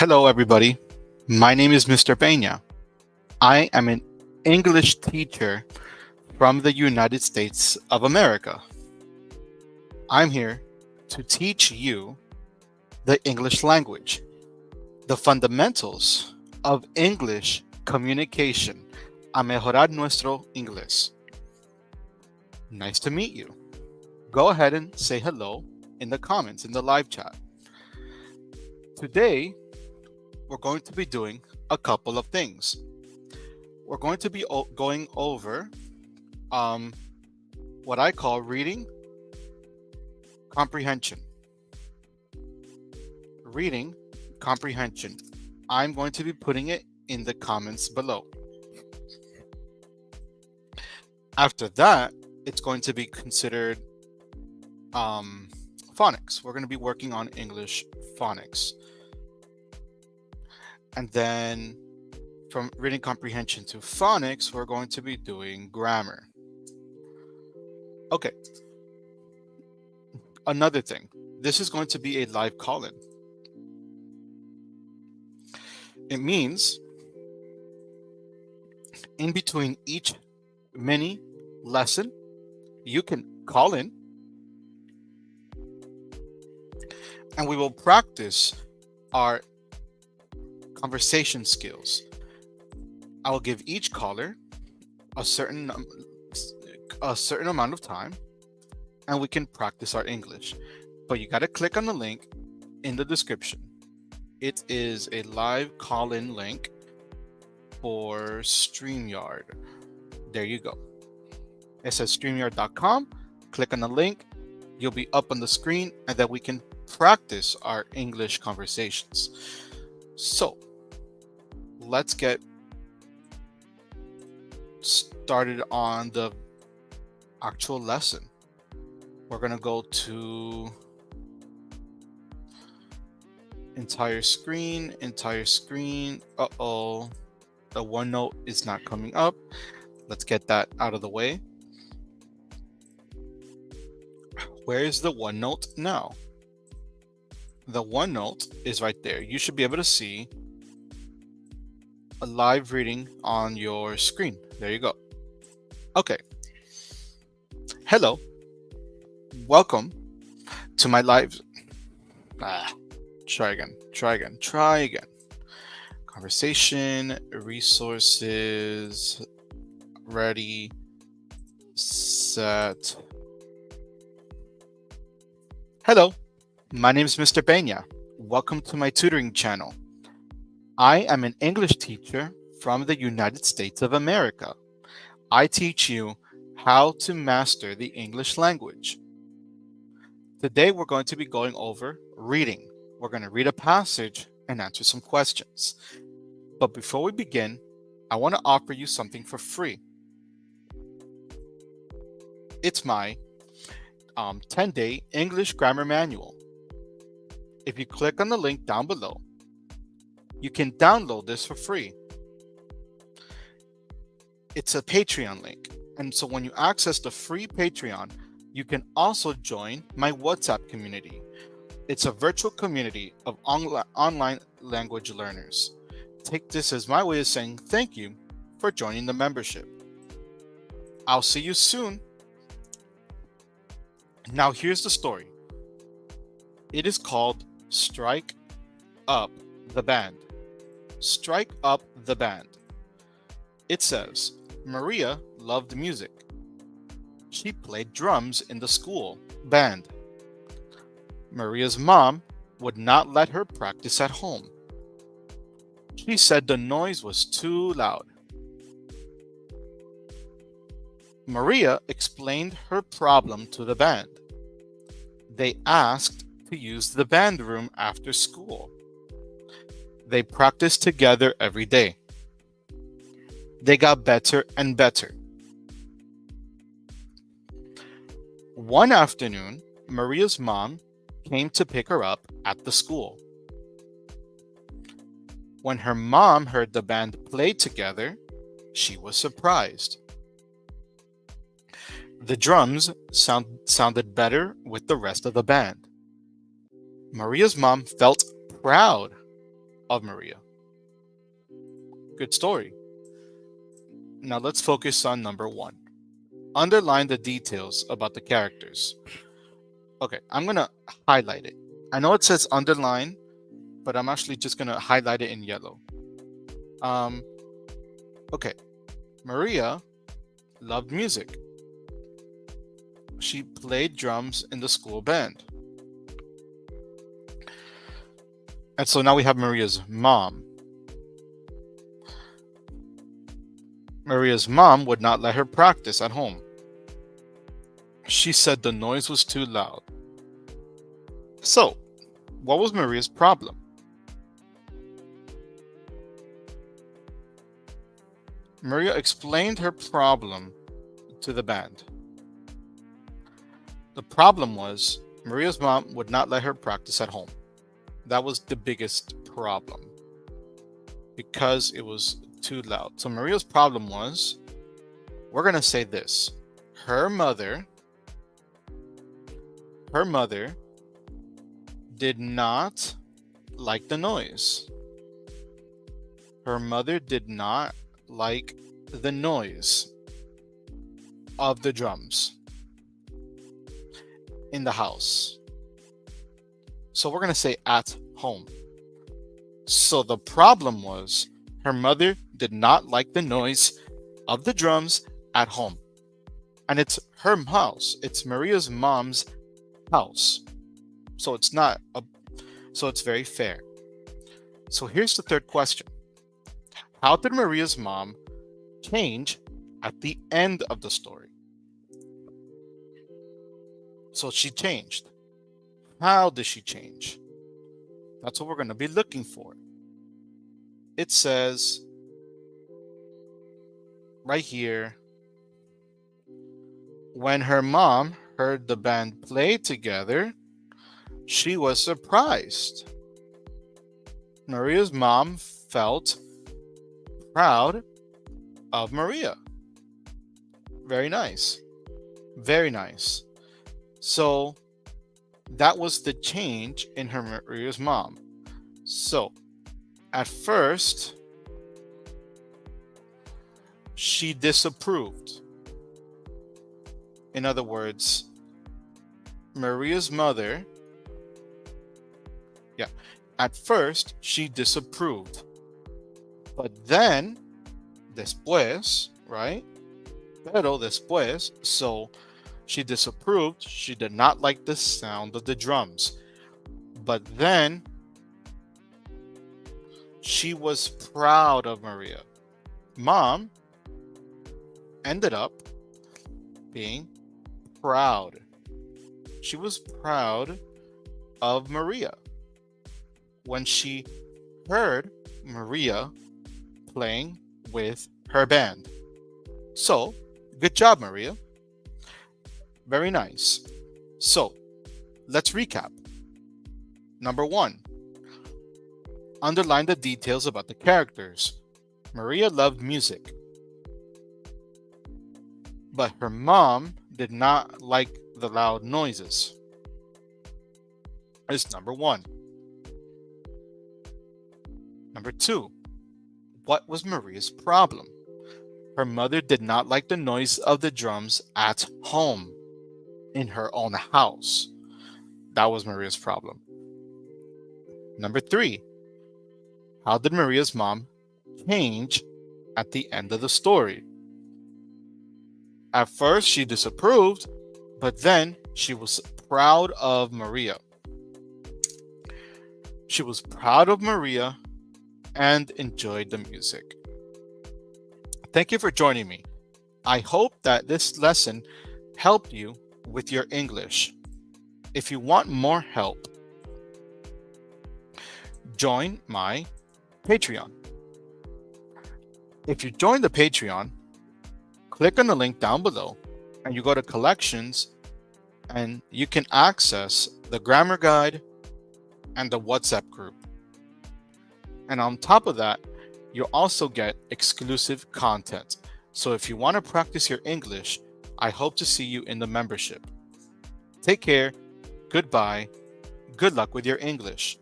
Hello, everybody. My name is Mr. Peña. I am an English teacher from the United States of America. I'm here to teach you the English language, the fundamentals of English communication, a mejorar nuestro inglés. Nice to meet you. Go ahead and say hello in the comments in the live chat. Today, we're going to be doing a couple of things. We're going to be going over what I call reading comprehension. Reading comprehension. I'm going to be putting it in the comments below. After that, it's going to be considered phonics. We're going to be working on English phonics. And then from reading comprehension to phonics, we're going to be doing grammar. Okay. Another thing, this is going to be a live call-in. It means in between each mini lesson, you can call in and we will practice our conversation skills. I will give each caller a certain amount of time and we can practice our English. But you got to click on the link in the description. It is a live call-in link for StreamYard. There you go. It says StreamYard.com. Click on the link. You'll be up on the screen and then we can practice our English conversations. So, let's get started on the actual lesson. We're going to go to entire screen. Uh-oh. The OneNote is not coming up. Let's get that out of the way. Where is the OneNote now? The OneNote is right there. You should be able to see a live reading on your screen. There you go. Okay. Hello. Welcome to my live. Try again. Conversation, resources, ready, set. Hello. My name is Mr. Peña. Welcome to my tutoring channel. I am an English teacher from the United States of America. I teach you how to master the English language. Today we're going to be going over reading. We're going to read a passage and answer some questions. But before we begin, I want to offer you something for free. It's my 10-day English grammar manual. If you click on the link down below, you can download this for free. It's a Patreon link. And so when you access the free Patreon, you can also join my WhatsApp community. It's a virtual community of online language learners. Take this as my way of saying thank you for joining the membership. I'll see you soon. Now here's the story. It is called Strike Up the Band. Strike Up the Band. It says, Maria loved music. She played drums in the school band. Maria's mom would not let her practice at home. She said the noise was too loud. Maria explained her problem to the band. They asked to use the band room after school. They practiced together every day. They got better and better. One afternoon, Maria's mom came to pick her up at the school. When her mom heard the band play together, she was surprised. The drums sounded better with the rest of the band. Maria's mom felt proud. of Maria. Good story. Now let's focus on number 1. Underline the details about the characters. Okay, I'm going to highlight it. I know it says underline, but I'm actually just going to highlight it in yellow. Okay, Maria loved music. She played drums in the school band. And so now we have Maria's mom. Maria's mom would not let her practice at home. She said the noise was too loud. So, what was Maria's problem? Maria explained her problem to the band. The problem was Maria's mom would not let her practice at home. That was the biggest problem because it was too loud. So Maria's problem was, we're going to say this. Her mother did not like the noise. Her mother did not like the noise of the drums in the house. So we're going to say at home. So the problem was her mother did not like the noise of the drums at home. And it's her house. It's Maria's mom's house. So it's very fair. So here's the third question. How did Maria's mom change at the end of the story? So she changed. How did she change? That's what we're going to be looking for. It says right here, when her mom heard the band play together, she was surprised. Maria's mom felt proud of Maria. Very nice. Very nice. So that was the change in Maria's mom. So at first, she disapproved. In other words, Maria's mother, at first she disapproved. But then, después, right? Pero después, so she disapproved. She did not like the sound of the drums. But then, she was proud of Maria. Mom ended up being proud. She was proud of Maria when she heard Maria playing with her band. So, good job, Maria. Very nice. So, let's recap. Number 1, underline the details about the characters. Maria loved music, but her mom did not like the loud noises. Is number 1. Number 2, what was Maria's problem? Her mother did not like the noise of the drums at home, in her own house. That was Maria's problem. Number 3, how did Maria's mom change at the end of the story? At first, she disapproved, but then she was proud of Maria. She was proud of Maria and enjoyed the music. Thank you for joining me. I hope that this lesson helped you with your English. If you want more help, join my Patreon. If you join the Patreon, click on the link down below and you go to collections and you can access the grammar guide and the WhatsApp group. And on top of that, you'll also get exclusive content. So if you want to practice your English, I hope to see you in the membership. Take care. Goodbye. Good luck with your English.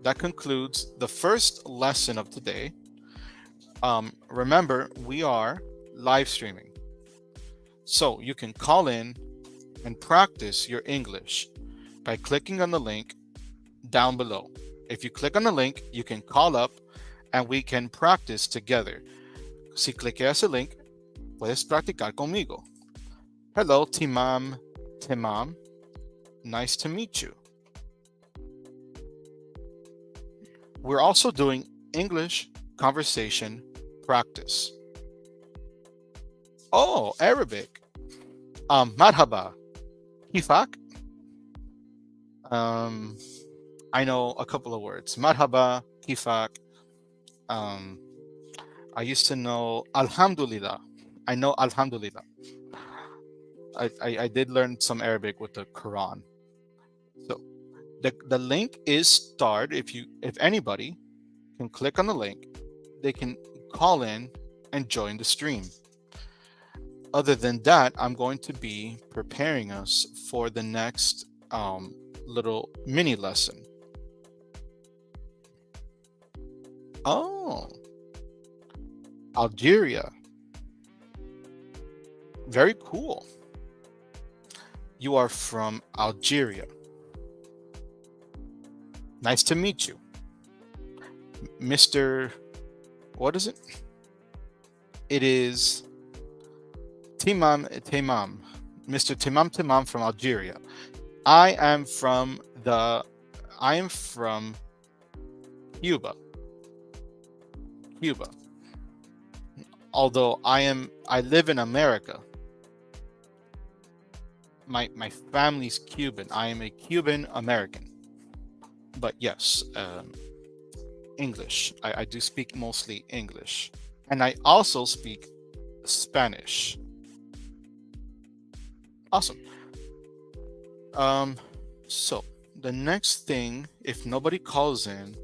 that concludes the first lesson of today. Remember, we are live streaming. So you can call in and practice your English by clicking on the link down below. If you click on the link, you can call up and we can practice together. Si cliqueas el link, puedes practicar conmigo. Hello, Timam. Timam. Nice to meet you. We're also doing English conversation practice. Oh, Arabic. Marhaba. Kifak. I know a couple of words. Marhaba, kifak. I used to know Alhamdulillah. I know Alhamdulillah. I did learn some Arabic with the Quran. So the link is starred. If anybody can click on the link, they can call in and join the stream. Other than that, I'm going to be preparing us for the next little mini lesson. Oh, Algeria. Very cool. You are from Algeria. Nice to meet you. Mr. What is it? It is Timam Timam. Mr. Timam Timam from Algeria. I am from Cuba. Cuba. Although I live in America. My family's Cuban. I am a Cuban American. But yes, English. I do speak mostly English. And I also speak Spanish. Awesome. So the next thing, if nobody calls in,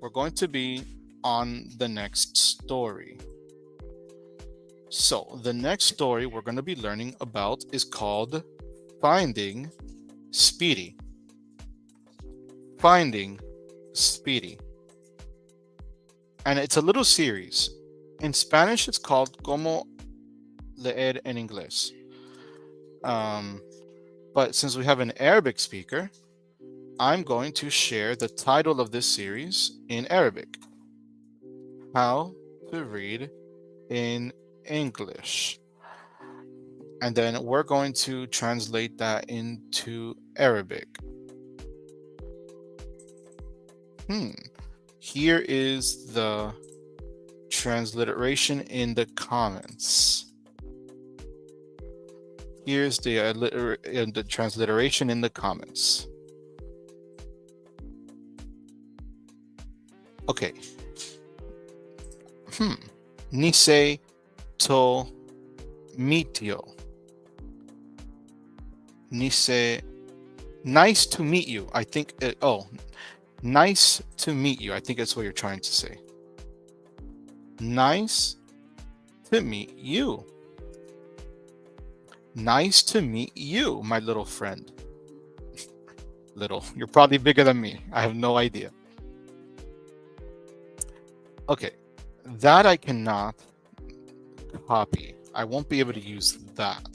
we're going to be on the next story. So the next story we're going to be learning about is called Finding Speedy. Finding Speedy. And it's a little series. In Spanish, it's called Cómo leer en inglés. But since we have an Arabic speaker, I'm going to share the title of this series in Arabic. How to read in English. And then we're going to translate that into Arabic. Here is the transliteration in the comments. Here's the transliteration in the comments. Okay. Nice to meet you. Nice to meet you. I think. Nice to meet you. I think that's what you're trying to say. Nice to meet you. Nice to meet you, my little friend. Little. You're probably bigger than me. I have no idea. Okay. That I cannot copy. I won't be able to use that.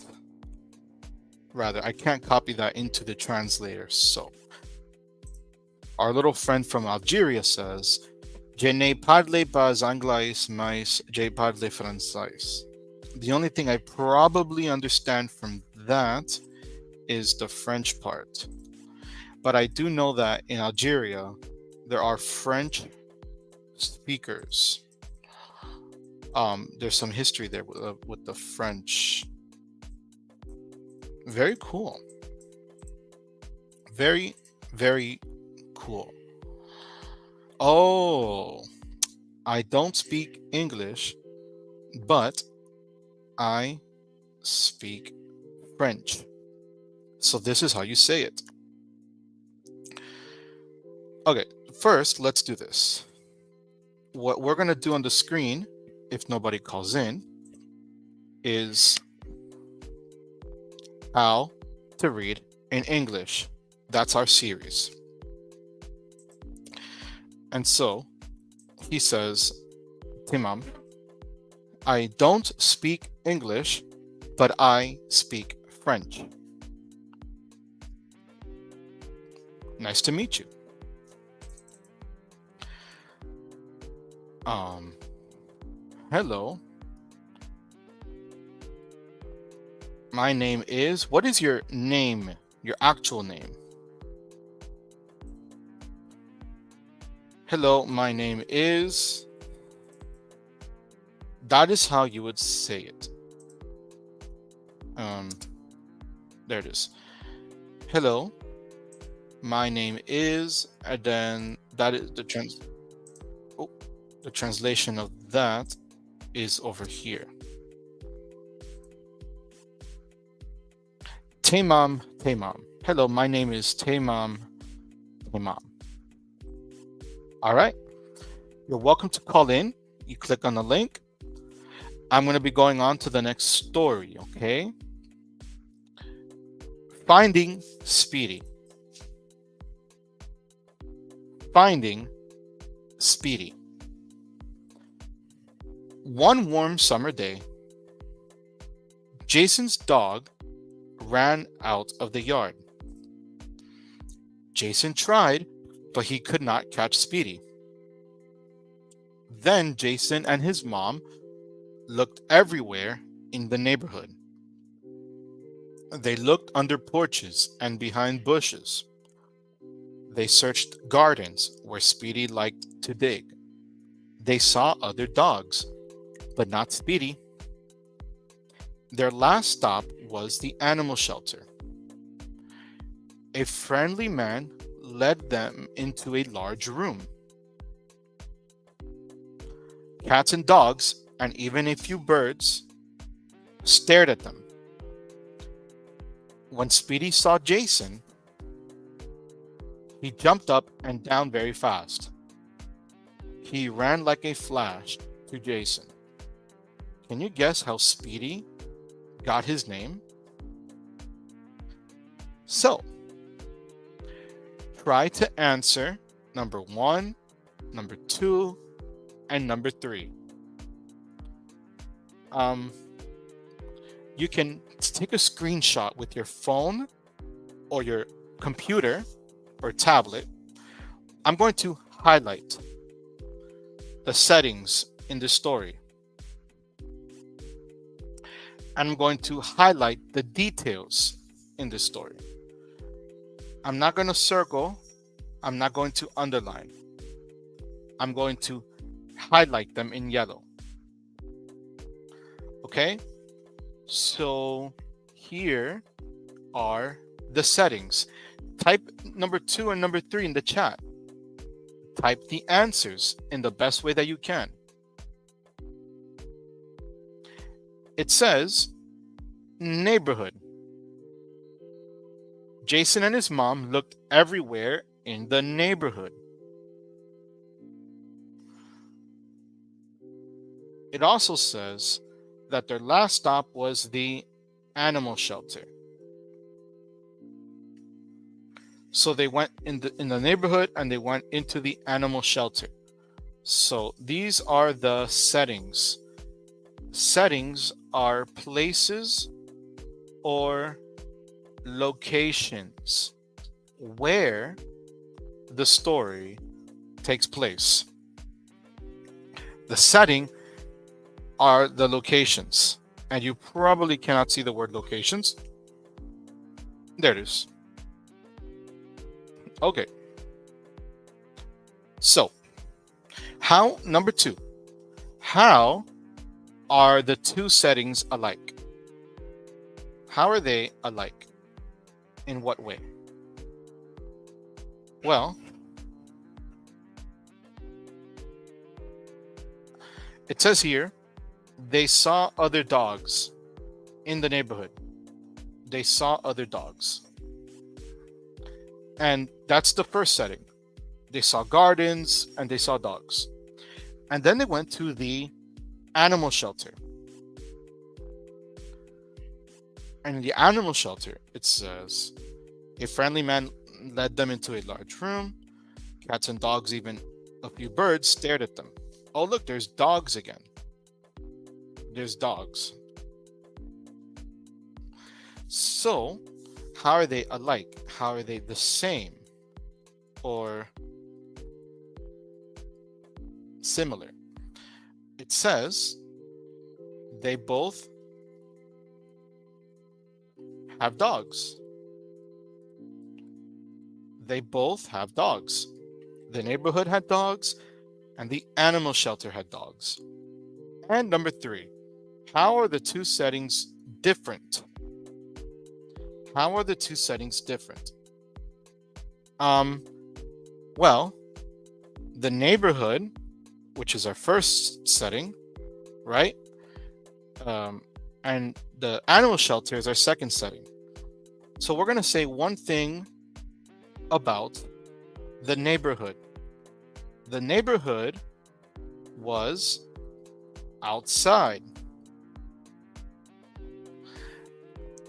Rather, I can't copy that into the translator. So, our little friend from Algeria says, Je ne parle pas anglais, mais je parle français. The only thing I probably understand from that is the French part. But I do know that in Algeria, there are French speakers. There's some history there with the French. Very cool. Very, very cool. Oh, I don't speak English, but I speak French. So this is how you say it. Okay, first, let's do this. What we're going to do on the screen, if nobody calls in, is how to read in English. That's our series. And so he says, Timam, I don't speak English, but I speak French. Nice to meet you. Hello. My name is, what is your name? Your actual name? Hello, my name is. That is how you would say it. There it is. Hello, my name is, and then that is the translation of that is over here. Tamam. Hello, my name is Tamam. All right. You're welcome to call in. You click on the link. I'm going to be going on to the next story, okay? Finding Speedy. Finding Speedy. One warm summer day, Jason's dog ran out of the yard. Jason tried, but he could not catch Speedy. Then Jason and his mom looked everywhere in the neighborhood. They looked under porches and behind bushes. They searched gardens where Speedy liked to dig. They saw other dogs, but not Speedy. Their last stop was the animal shelter. A friendly man led them into a large room. Cats and dogs, and even a few birds, stared at them. When Speedy saw Jason, he jumped up and down very fast. He ran like a flash to Jason. Can you guess how Speedy got his name? So, try to answer number 1, number 2, and number 3. You can take a screenshot with your phone or your computer or tablet. I'm going to highlight the settings in the story. I'm going to highlight the details in the story. I'm not going to circle. I'm not going to underline. I'm going to highlight them in yellow. Okay? So here are the settings. Type number 2 and number 3 in the chat. Type the answers in the best way that you can. It says neighborhood. Jason and his mom looked everywhere in the neighborhood. It also says that their last stop was the animal shelter. So they went in the neighborhood and they went into the animal shelter. So these are the settings. Settings are places or locations where the story takes place. The setting are the locations, and you probably cannot see the word locations. There it is. Okay. So, number 2, how are the two settings alike? How are they alike? In what way? Well, it says here, they saw other dogs in the neighborhood. They saw other dogs. And that's the first setting. They saw gardens and they saw dogs. And then they went to the animal shelter. And in the animal shelter, it says, a friendly man led them into a large room. Cats and dogs, even A few birds stared at them. Oh, look, there's dogs again. There's dogs. So, how are they alike? How are they the same? Or similar? It says they both have dogs. They both have dogs. The neighborhood had dogs, and the animal shelter had dogs. And number 3, how are the two settings different? How are the two settings different? Well, the neighborhood, which is our first setting, right? And the animal shelter is our second setting. So we're going to say one thing about the neighborhood. The neighborhood was outside.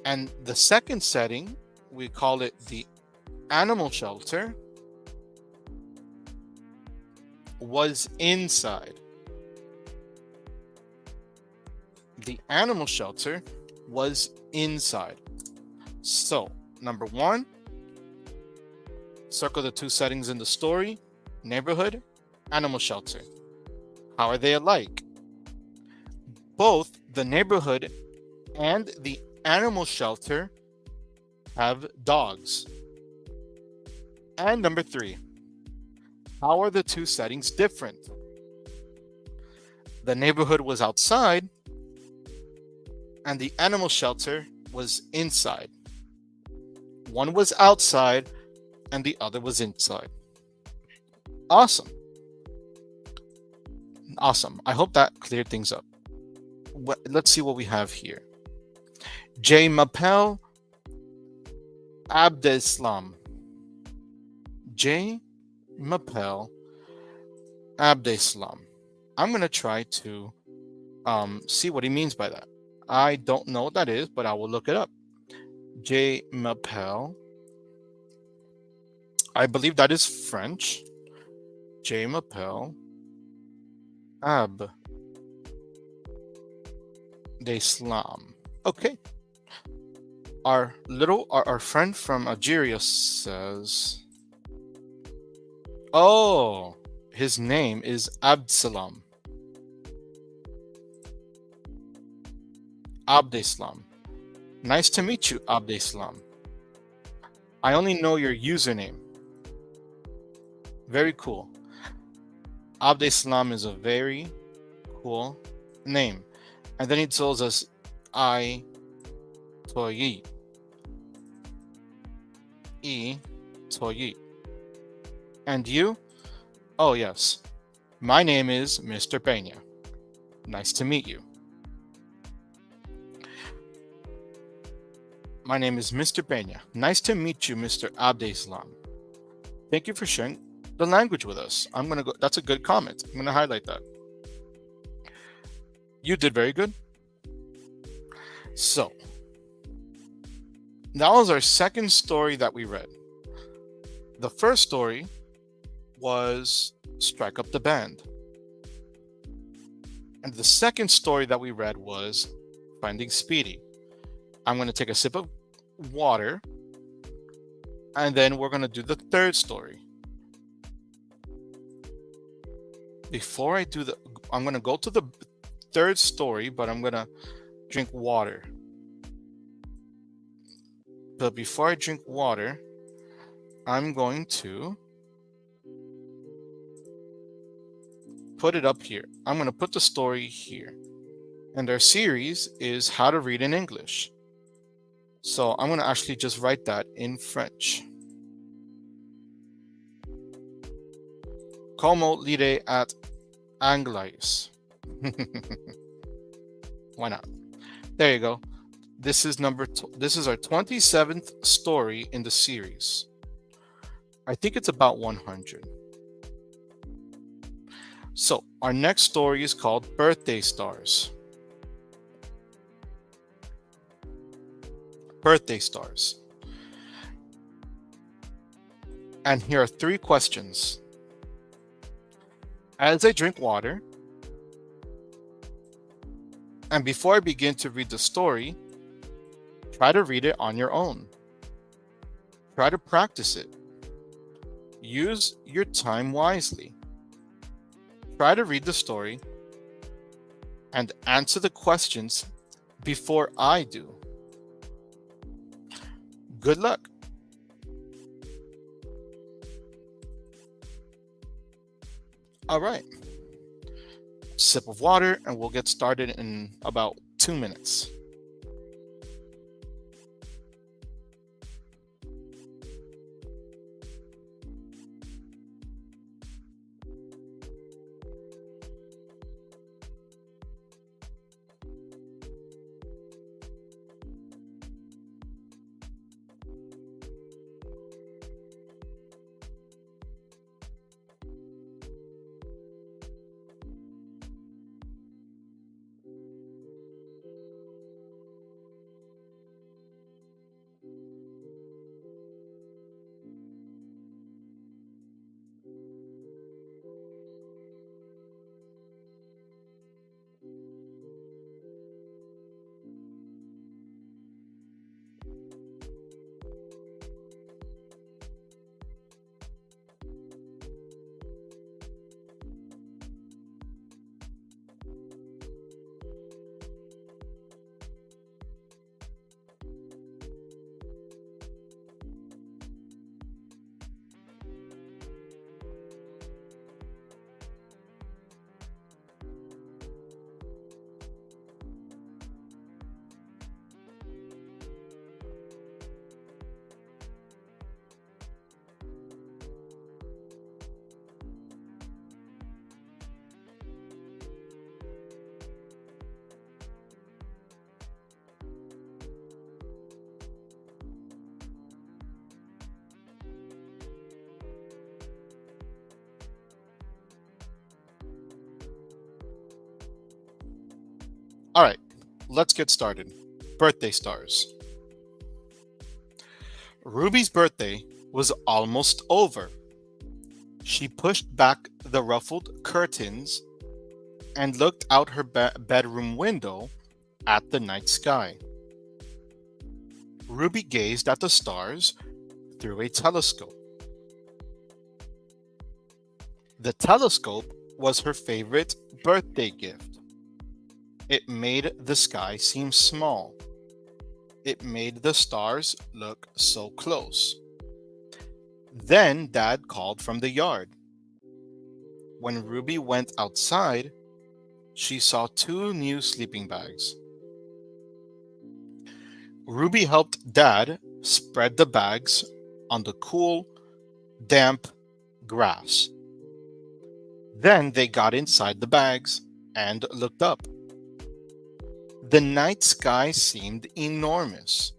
And the second setting, we call it the animal shelter, was inside. The animal shelter was inside. So, number 1, circle the two settings in the story: neighborhood, animal shelter. How are they alike? Both the neighborhood and the animal shelter have dogs. And number 3, how are the two settings different? The neighborhood was outside, and the animal shelter was inside. One was outside, and the other was inside. Awesome. Awesome. I hope that cleared things up. Let's see what we have here. J. Mapel Abdeslam. J. Mapel Abdeslam. I'm going to try to see what he means by that. I don't know what that is, but I will look it up. J. Mapel. I believe that is French. J. Mapel Abdeslam. Okay. Our friend from Algeria says, oh, his name is Abdeslam. Abdeslam. Nice to meet you, Abdeslam. I only know your username. Very cool. Abdeslam is a very cool name. And then he tells us, I toyi. E toyi. And you? Oh, yes. My name is Mr. Peña. Nice to meet you. My name is Mr. Peña. Nice to meet you, Mr. Abdeslam. Thank you for sharing the language with us. That's a good comment. I'm gonna highlight that. You did very good. So, that was our second story that we read. The first story was Strike Up the Band. And the second story that we read was Finding Speedy. I'm going to take a sip of water, and then we're going to do the third story. Before I do I'm going to go to the third story, but I'm going to drink water. But before I drink water, I'm going to put it up here. I'm going to put the story here. And our series is How to Read in English. So I'm going to actually just write that in French. Como lire at Anglais. Why not? There you go. This is this is our 27th story in the series. I think it's about 100. So our next story is called Birthday Stars. Birthday stars. And here are 3 questions. As I drink water, and before I begin to read the story, try to read it on your own. Try to practice it. Use your time wisely. Try to read the story and answer the questions before I do. Good luck. All right. Sip of water, and we'll get started in about 2 minutes. All right, let's get started. Birthday stars. Ruby's birthday was almost over. She pushed back the ruffled curtains and looked out her bedroom window at the night sky. Ruby gazed at the stars through a telescope. The telescope was her favorite birthday gift. It made the sky seem small. It made the stars look so close. Then Dad called from the yard. When Ruby went outside, she saw 2 new sleeping bags. Ruby helped Dad spread the bags on the cool, damp grass. Then they got inside the bags and looked up. The night sky seemed enormous.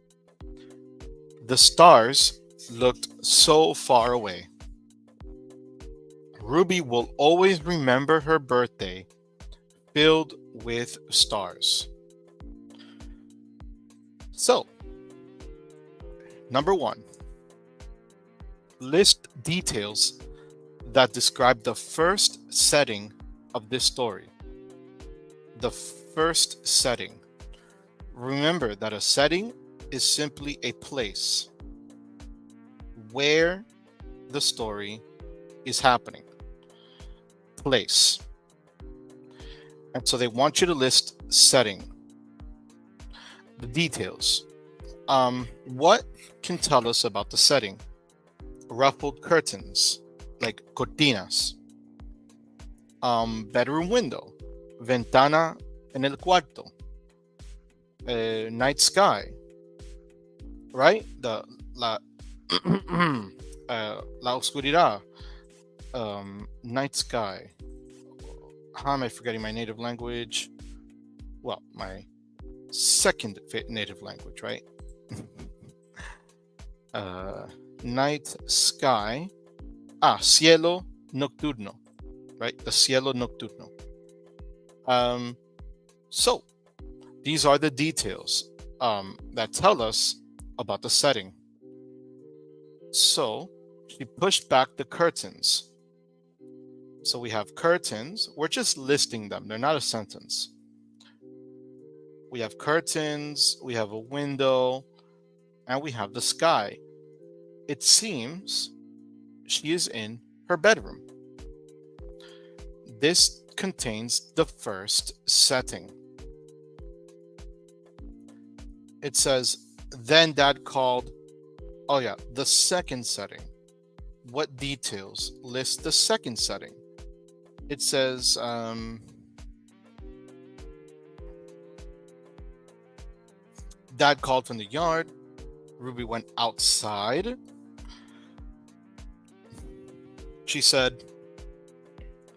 The stars looked so far away. Ruby will always remember her birthday filled with stars. So, number 1, list details that describe the first setting of this story. The first setting. Remember that a setting is simply a place where the story is happening. Place. And so they want you to list setting. The details. What can tell us about the setting? Ruffled curtains, like cortinas. Bedroom window, ventana en el cuarto. Night sky, right? La oscuridad. Night sky. How am I forgetting my native language? Well, my second native language, right? Night sky. Cielo nocturno, right? The cielo nocturno. So these are the details that tell us about the setting. So she pushed back the curtains. So we have curtains. We're just listing them. They're not a sentence. We have curtains, we have a window, and we have the sky. It seems she is in her bedroom. This contains the first setting. It says, then Dad called. Oh yeah, the second setting. What details list the second setting? It says, Dad called from the yard. Ruby went outside. She said,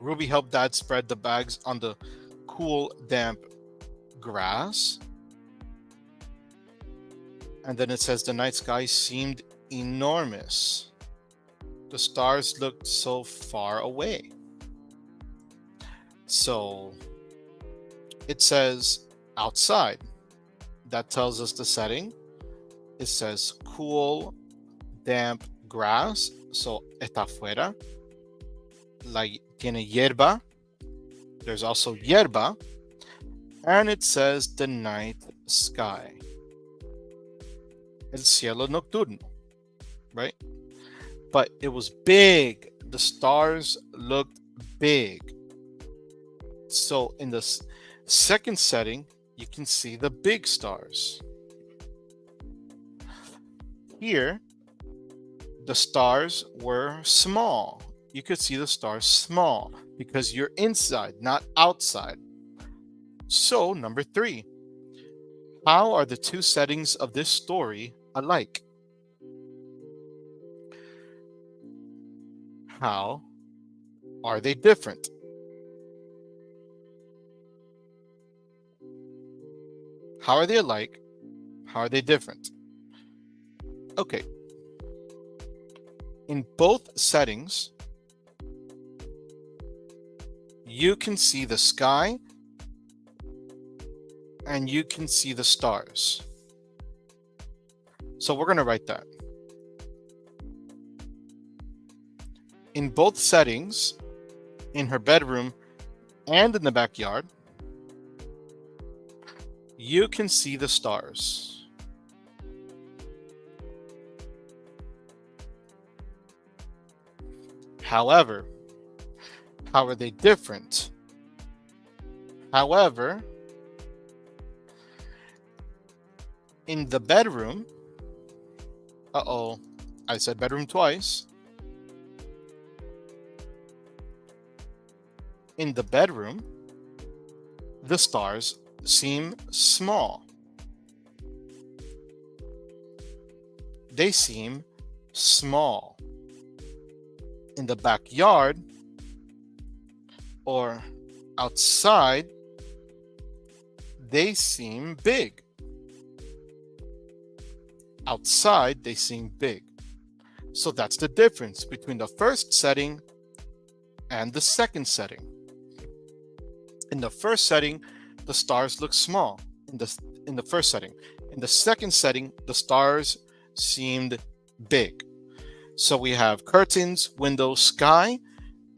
Ruby helped Dad spread the bags on the cool, damp grass. And then it says the night sky seemed enormous. The stars looked so far away. So it says outside. That tells us the setting. It says cool, damp grass. So está afuera. Tiene hierba. There's also hierba. And it says the night sky. El cielo nocturno, right? But it was big. The stars looked big. So in the second setting, you can see the big stars. Here, the stars were small. You could see the stars small because you're inside, not outside. So, number 3. How are the two settings of this story alike? How are they different? How are they alike? How are they different? Okay. In both settings, you can see the sky and you can see the stars. So we're going to write that. In both settings, in her bedroom and in the backyard, you can see the stars. However, how are they different? However, in the bedroom, I said bedroom twice. In the bedroom, the stars seem small. They seem small. In the backyard or outside, they seem big. Outside, they seem big. So that's the difference between the first setting and the second setting. In the first setting, the stars look small in the first setting. In the second setting, the stars seemed big. So we have curtains, windows, sky,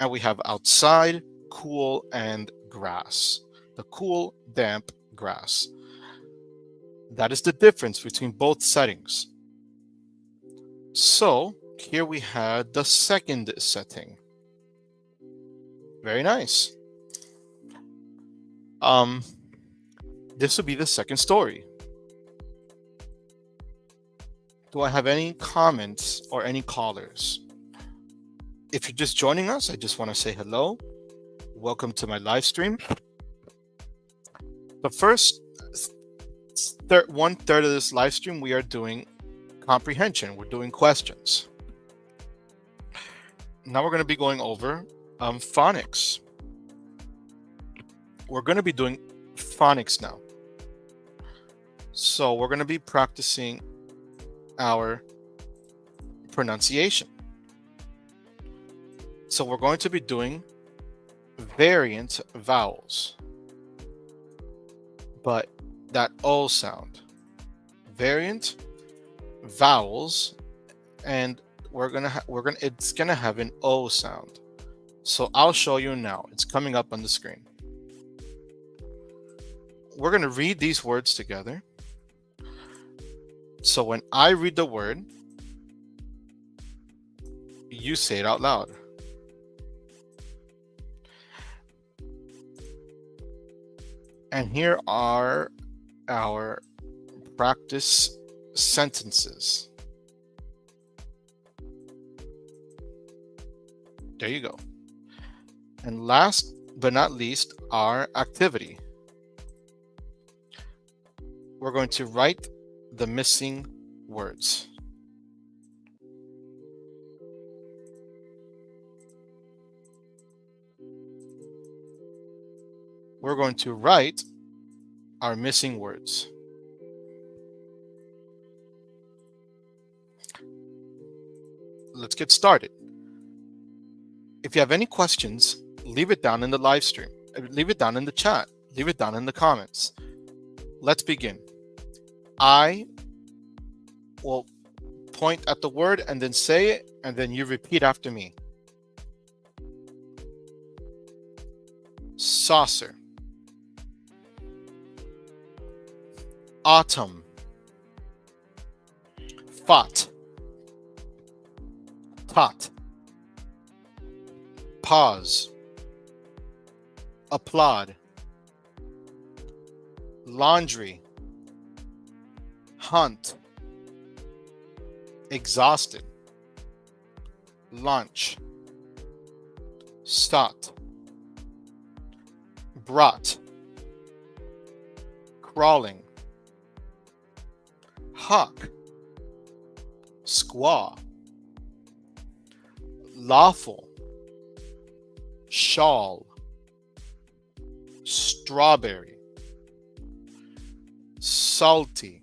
and we have outside, cool, and grass. The cool, damp grass. That is the difference between both settings. So here we had the second setting. Very nice. This would be the second story. Do I have any comments or any callers? If you're just joining us, I just want to say hello. Welcome to my live stream. The first 1/3 of this live stream, we are doing comprehension. We're doing questions. Now we're going to be going over phonics. We're going to be doing phonics now. So we're going to be practicing our pronunciation. So we're going to be doing variant vowels, but that O sound. Variant vowels, and it's gonna have an O sound. So I'll show you now. It's coming up on the screen. We're going to read these words together. So when I read the word, you say it out loud. And here are our practice sentences. There you go. And last but not least, our activity. We're going to write the missing words. We're going to write our missing words. Let's get started. If you have any questions, leave it down in the live stream. Leave it down in the chat. Leave it down in the comments. Let's begin. I will point at the word and then say it, and then you repeat after me. Saucer. Autumn. Fought. Tot. Pause. Applaud. Laundry. Hunt. Exhausted. Lunch. Stot. Brought. Crawling. Hawk. Squaw. Lawful. Shawl. Strawberry. Salty.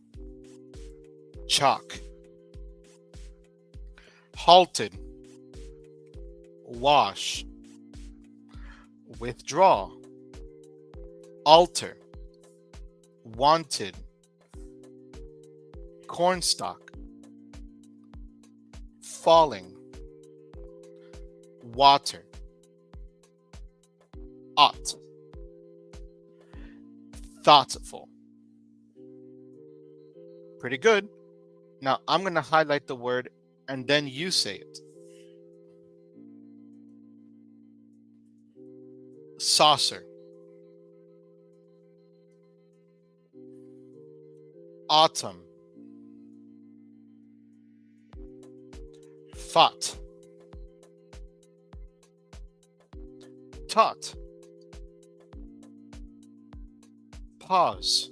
Chalk. Halted. Wash. Withdraw. Alter. Wanted. Cornstalk. Falling. Water. Ought. Thoughtful. Pretty good. Now I'm going to highlight the word and then you say it. Saucer. Autumn. Fought. Tot. Pause.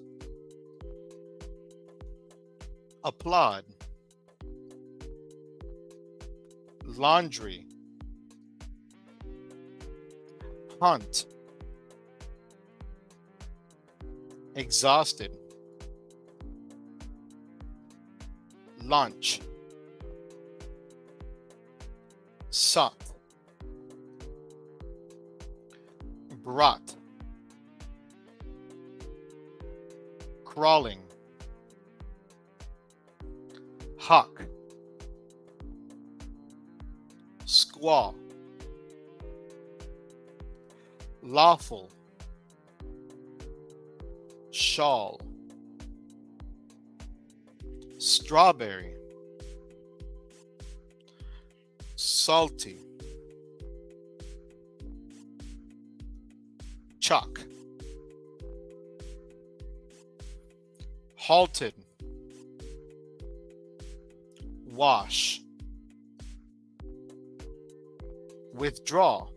Applaud. Laundry. Hunt. Exhausted. Lunch. Sought. Brought. Crawling. Hawk. Squaw. Lawful. Shawl. Strawberry. Salty. Chalk. Halted. Wash. Withdraw.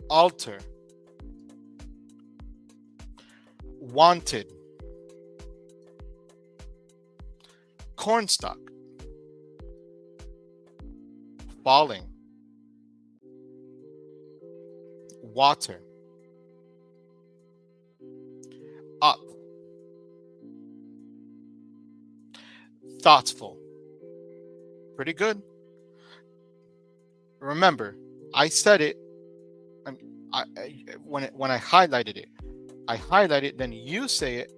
Alter. Wanted. Cornstalk. Falling. Water. Up. Thoughtful. Pretty good. Remember, I said it. When I highlighted it, I highlight it, then you say it,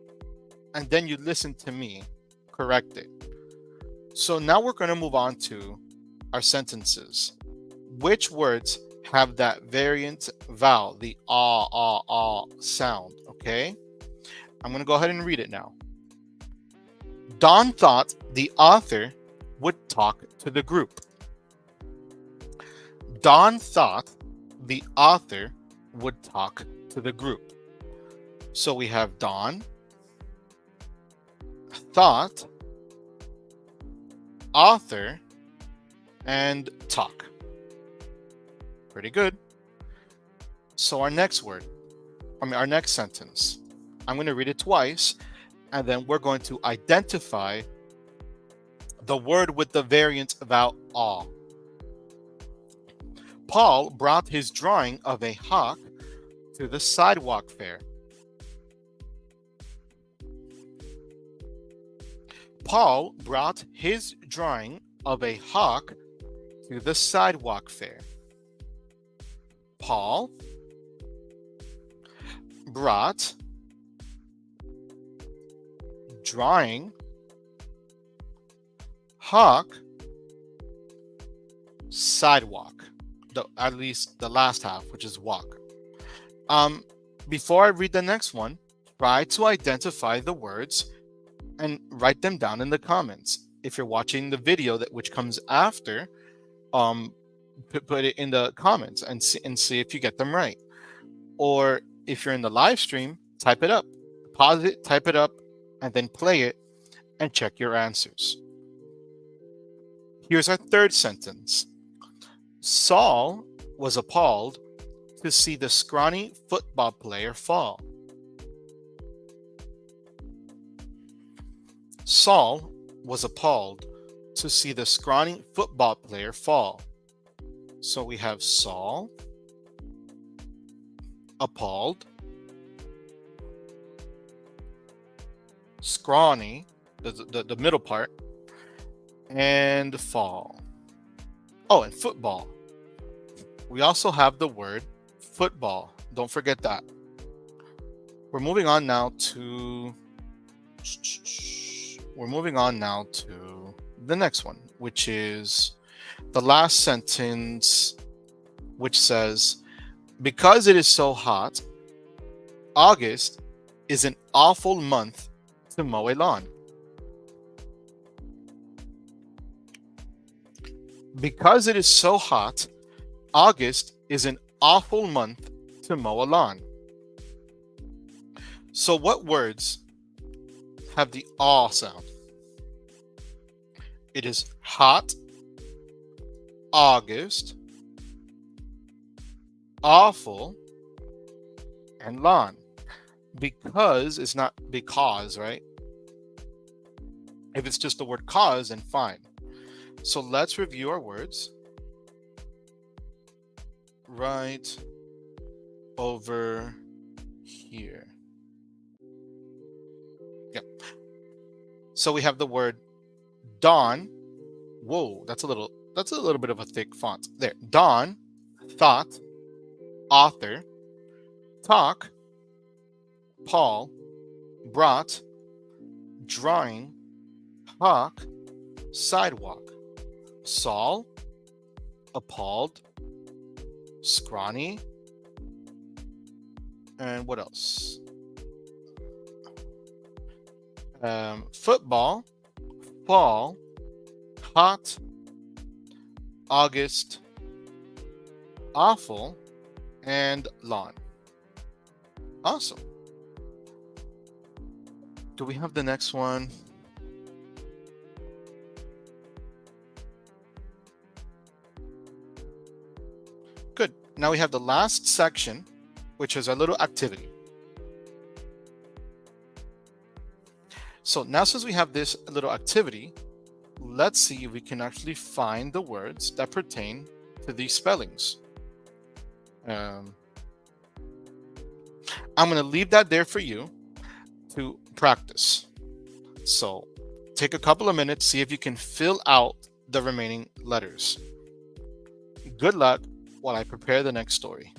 and then you listen to me correct it. So now we're going to move on to our sentences. Which words have that variant vowel, the ah sound, okay? I'm going to go ahead and read it now. Don thought the author would talk to the group. Don thought the author would talk to the group. So we have Don, thought, author, and talk. Pretty good. So our next sentence, I'm going to read it twice, and then we're going to identify the word with the variant vowel ah. Paul brought his drawing of a hawk to the sidewalk fair. Paul brought his drawing of a hawk to the sidewalk fair. Paul brought drawing hawk sidewalk, at least the last half, which is walk. Before I read the next one, try to identify the words and write them down in the comments. If you're watching the video which comes after, put it in the comments and see if you get them right. Or if you're in the live stream, type it up, pause it, type it up, and then play it and check your answers. Here's our third sentence. Saul was appalled to see the scrawny football player fall. Saul was appalled to see the scrawny football player fall. So we have Saul, appalled, scrawny, the middle part, and fall. Oh, and football. We also have the word football. Don't forget that. We're moving on now to the next one, which is the last sentence, which says, because it is so hot, August is an awful month to mow a lawn. Because it is so hot, August is an awful month to mow a lawn. So what words have the ah sound? It is hot, August, awful, and lawn. Because it's not because, right? If it's just the word cause, then fine. So let's review our words. Right over here. Yep. So we have the word dawn. Whoa, that's a little bit of a thick font. There. Dawn, thought, author, talk, Paul, brought, drawing, hawk, sidewalk, Saul, appalled, scrawny, and what else? Football, fall, hot, August, awful, and lawn. Awesome. Do we have the next one? Good. Now we have the last section, which is a little activity. So now since we have this little activity, let's see if we can actually find the words that pertain to these spellings. I'm going to leave that there for you to practice. So take a couple of minutes, see if you can fill out the remaining letters. Good luck while I prepare the next story.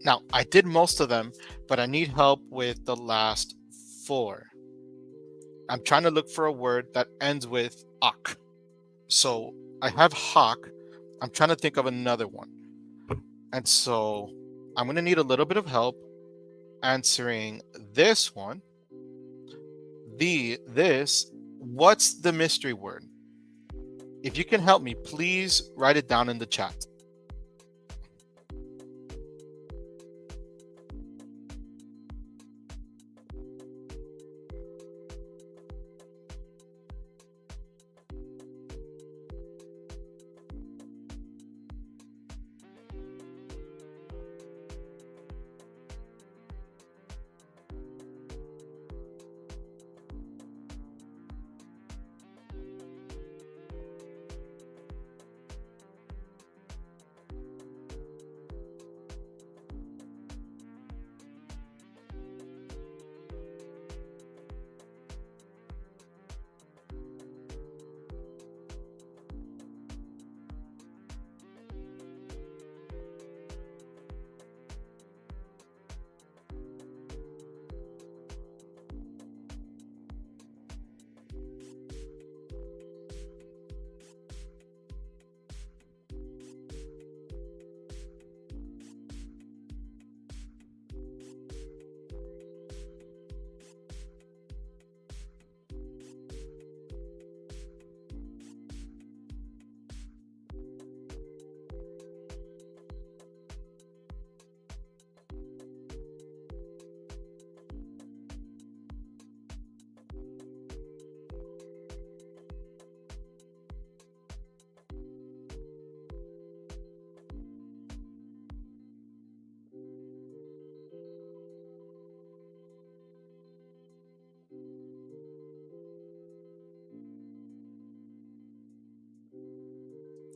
Now, I did most of them, but I need help with the last 4. I'm trying to look for a word that ends with "ak." So I have hawk. I'm trying to think of another one. And so I'm going to need a little bit of help answering this one. What's the mystery word? If you can help me, please write it down in the chat.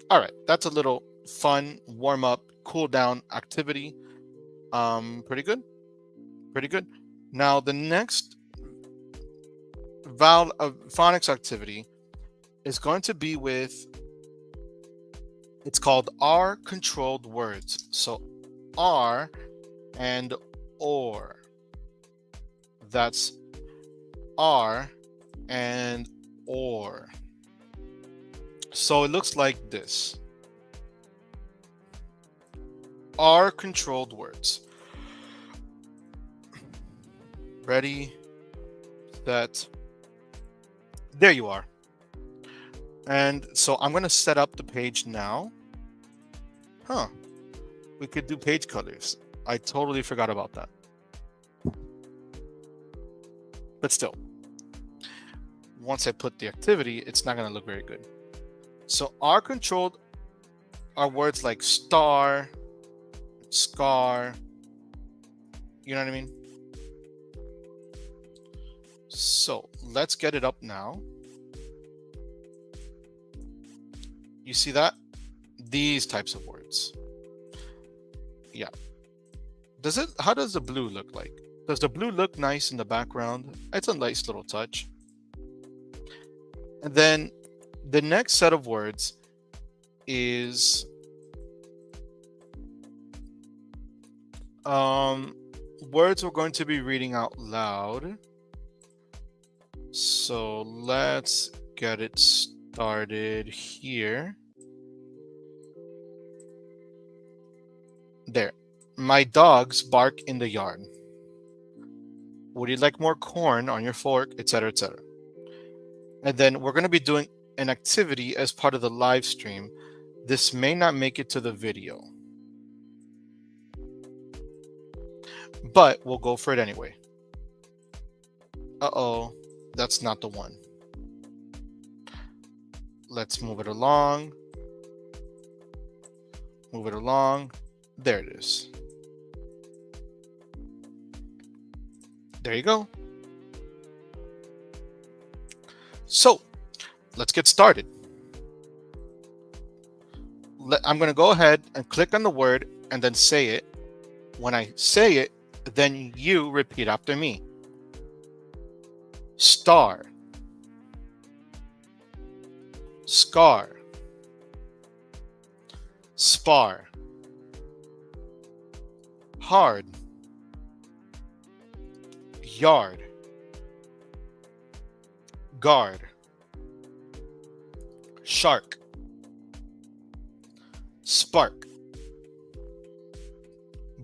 All right, that's a little fun warm up, cool down activity. Pretty good. Pretty good. Now the next phonics activity is going to be with, it's called R controlled words. So R and or. That's R and or. So it looks like this. R controlled words. Ready, set. There you are. And so I'm going to set up the page now. We could do page colors. I totally forgot about that. But still, once I put the activity, it's not going to look very good. So R controlled are words like star, scar. You know what I mean? So let's get it up now. You see that? These types of words. Yeah. How does the blue look like? Does the blue look nice in the background? It's a nice little touch. And then the next set of words is words we're going to be reading out loud. So let's get it started here. There. My dogs bark in the yard. Would you like more corn on your fork, etc., etc.? And then we're going to be doing an activity as part of the live stream. This may not make it to the video, but we'll go for it anyway. Uh-oh, that's not the one. Let's move it along. Move it along. There it is. There you go. So let's get started. I'm going to go ahead and click on the word and then say it. When I say it, then you repeat after me. Star, scar, spar, hard, yard, guard, shark, spark,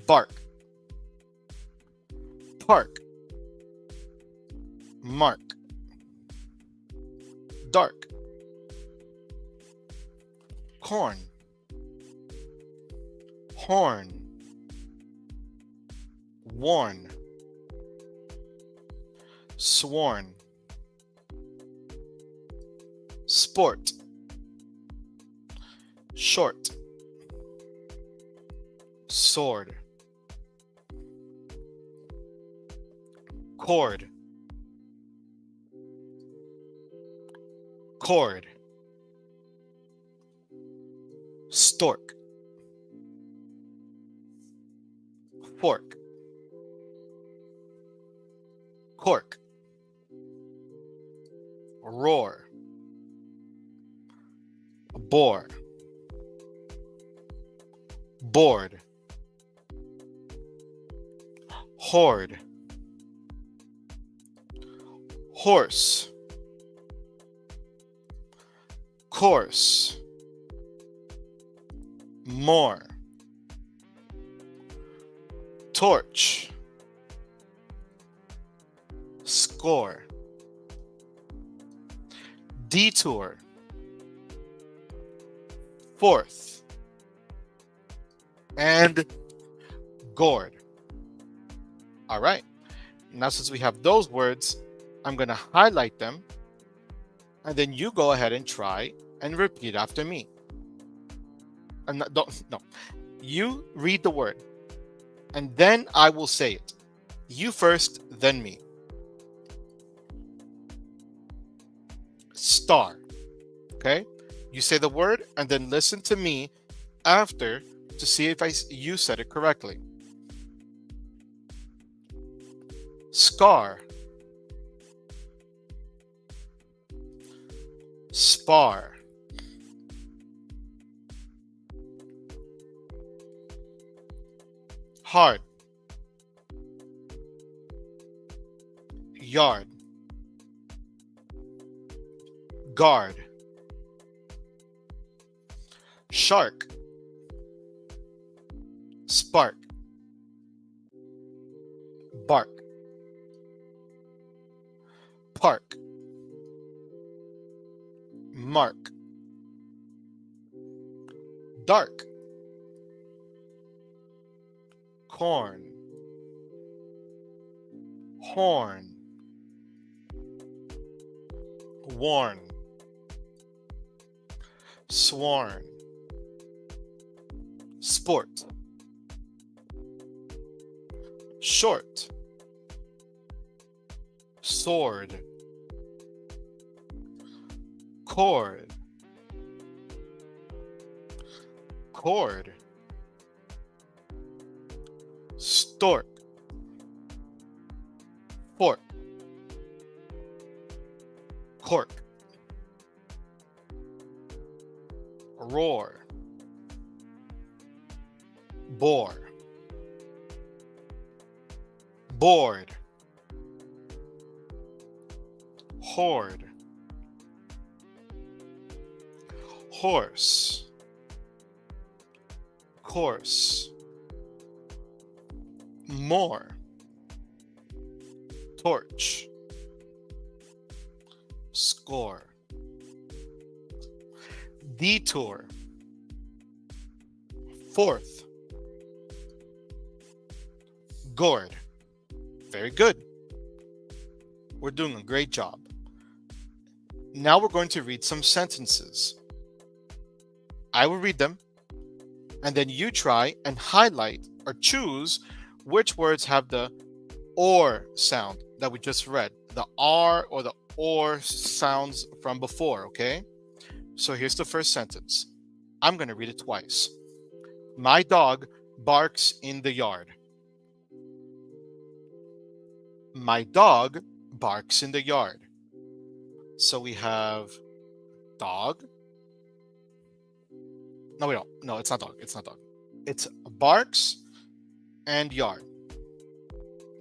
bark, park, mark, dark, corn, horn, worn, sworn, sport, short, sword, cord, cord, stork, fork, cork, roar, bore, board, hoard, horse, course, more, torch, score, detour, fourth, and gourd. All right. Now, since we have those words, I'm going to highlight them, and then you go ahead and try and repeat after me. And no, you read the word, and then I will say it. You first, then me. Star. Okay? You say the word, and then listen to me after to see if you said it correctly. Scar, spar, hard, yard, guard, shark, spark, bark, park, mark, dark, corn, horn, worn, sworn, sport, short, sword, cord, cord, stork, fork, cork, roar, bore, board, hoard, horse, course, more, torch, score, detour, fourth, gourd. Very good. We're doing a great job. Now we're going to read some sentences. I will read them, and then you try and highlight or choose which words have the or sound that we just read, the R or the or sounds from before, okay? So here's the first sentence. I'm going to read it twice. My dog barks in the yard. My dog barks in the yard. So we have dog. No, we don't. No, it's not dog. It's not dog. It's barks and yard.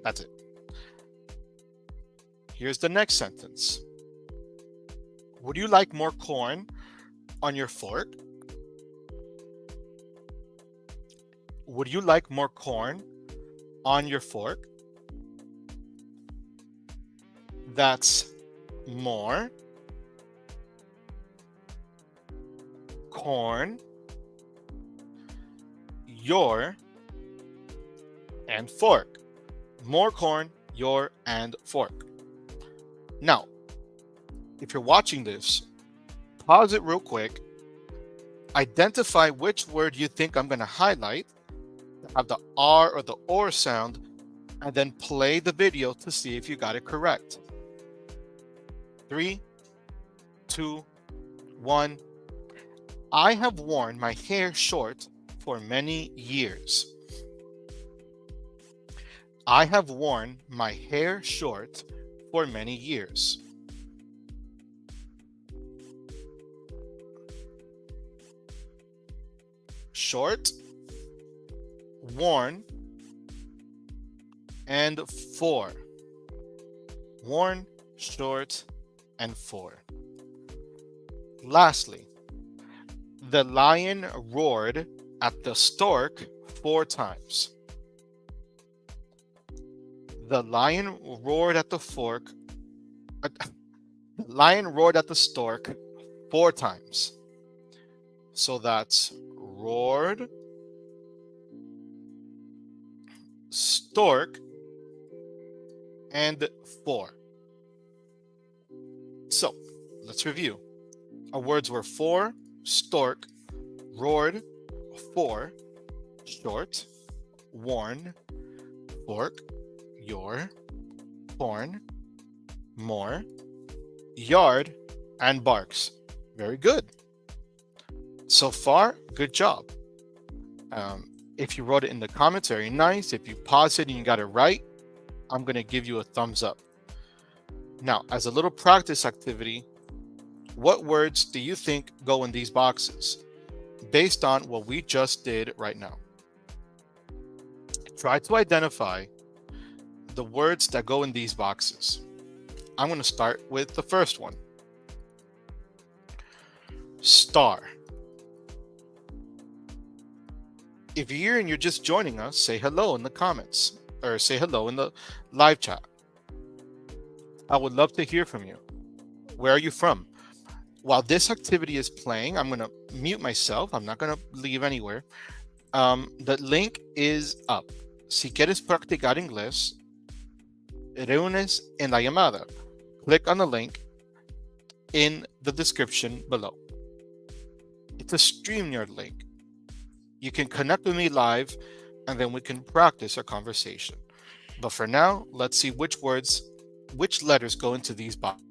That's it. Here's the next sentence. Would you like more corn on your fork? Would you like more corn on your fork? That's more corn, your, and fork. More corn, your, and fork. Now, if you're watching this, pause it real quick. Identify which word you think I'm going to highlight, have the R or the OR sound, and then play the video to see if you got it correct. 3, 2, 1. I have worn my hair short for many years. I have worn my hair short for many years. Short, worn, and for. Worn, short, and for. Lastly, the lion roared at the stork 4 times. The lion roared at the fork. The lion roared at the stork 4 times. So that's roared, stork, and for. So let's review. Our words were for, stork, roared, for, short, worn, fork, your, corn, more, yard, and barks. Very good. So far, good job. If you wrote it in the comments, very nice. If you paused it and you got it right, I'm going to give you a thumbs up. Now, as a little practice activity, what words do you think go in these boxes based on what we just did right now? Try to identify the words that go in these boxes. I'm going to start with the first one. Star. If you're here and you're just joining us, say hello in the comments or say hello in the live chat. I would love to hear from you. Where are you from? While this activity is playing, I'm going to mute myself. I'm not going to leave anywhere. The link is up. Si quieres practicar inglés, reúnes en la llamada. Click on the link in the description below. It's a StreamYard link. You can connect with me live, and then we can practice our conversation. But for now, let's see which letters go into these boxes.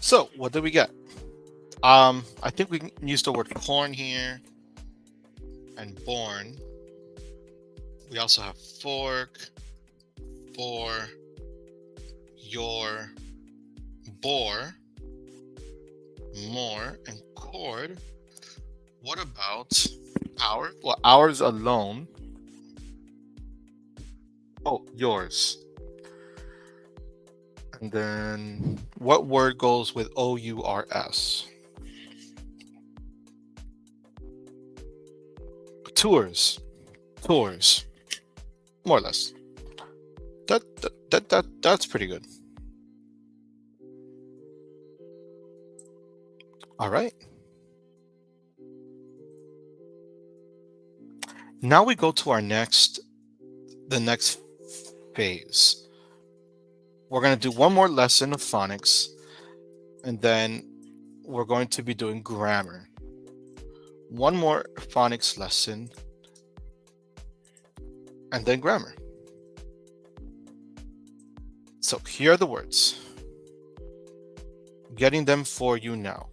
So what did we get? I think we can use the word corn here and born. We also have fork, for, your, bore, more, and cord. What about our? Well, ours alone. Oh, yours. And then what word goes with OURS? Tours. Tours. More or less. That's pretty good. All right. Now we go to the next phase. We're going to do one more lesson of phonics, and then we're going to be doing grammar. One more phonics lesson, and then grammar. So here are the words. Getting them for you now.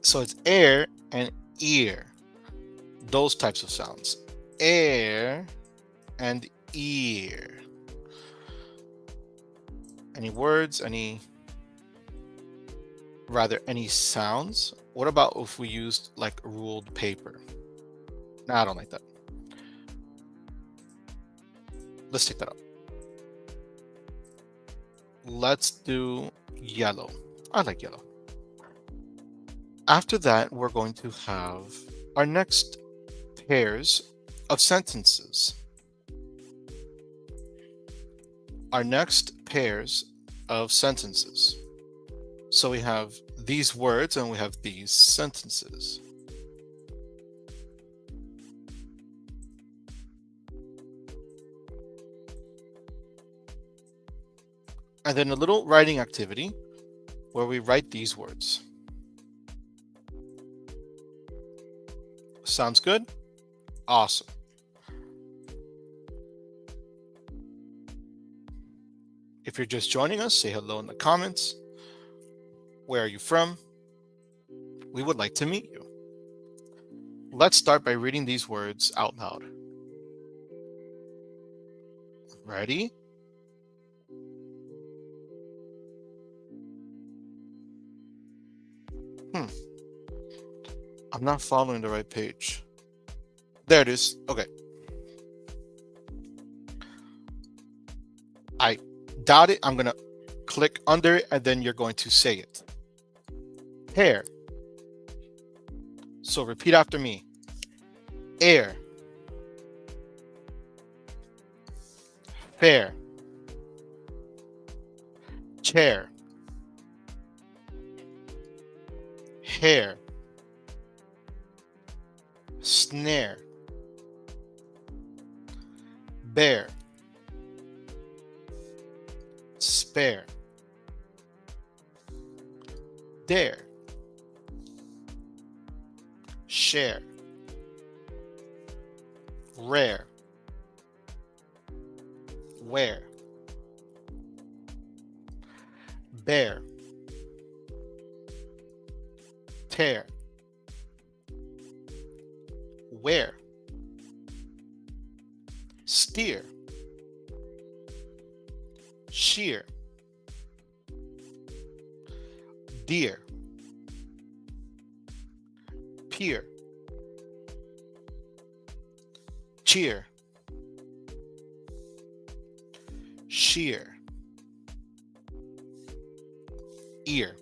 So it's air and ear. Those types of sounds. Air and ear. Any words? Any sounds? What about if we used like ruled paper? Nah, I don't like that. Let's take that out. Let's do yellow. I like yellow. After that, we're going to have our next pairs of sentences. So we have these words and we have these sentences. And then a little writing activity where we write these words. Sounds good? Awesome. If you're just joining us, say hello in the comments. Where are you from? We would like to meet you. Let's start by reading these words out loud. Ready? I'm not following the right page. There it is. Okay. I got it. I'm going to click under it and then you're going to say it. Hair. So repeat after me. Air. Fair. Chair. Hair. Snare. Bear. Spare. Dare. Share. Rare. Where. Bear. Tear. Where. Steer. Shear. Deer. Peer. Cheer. Sheer. Ear.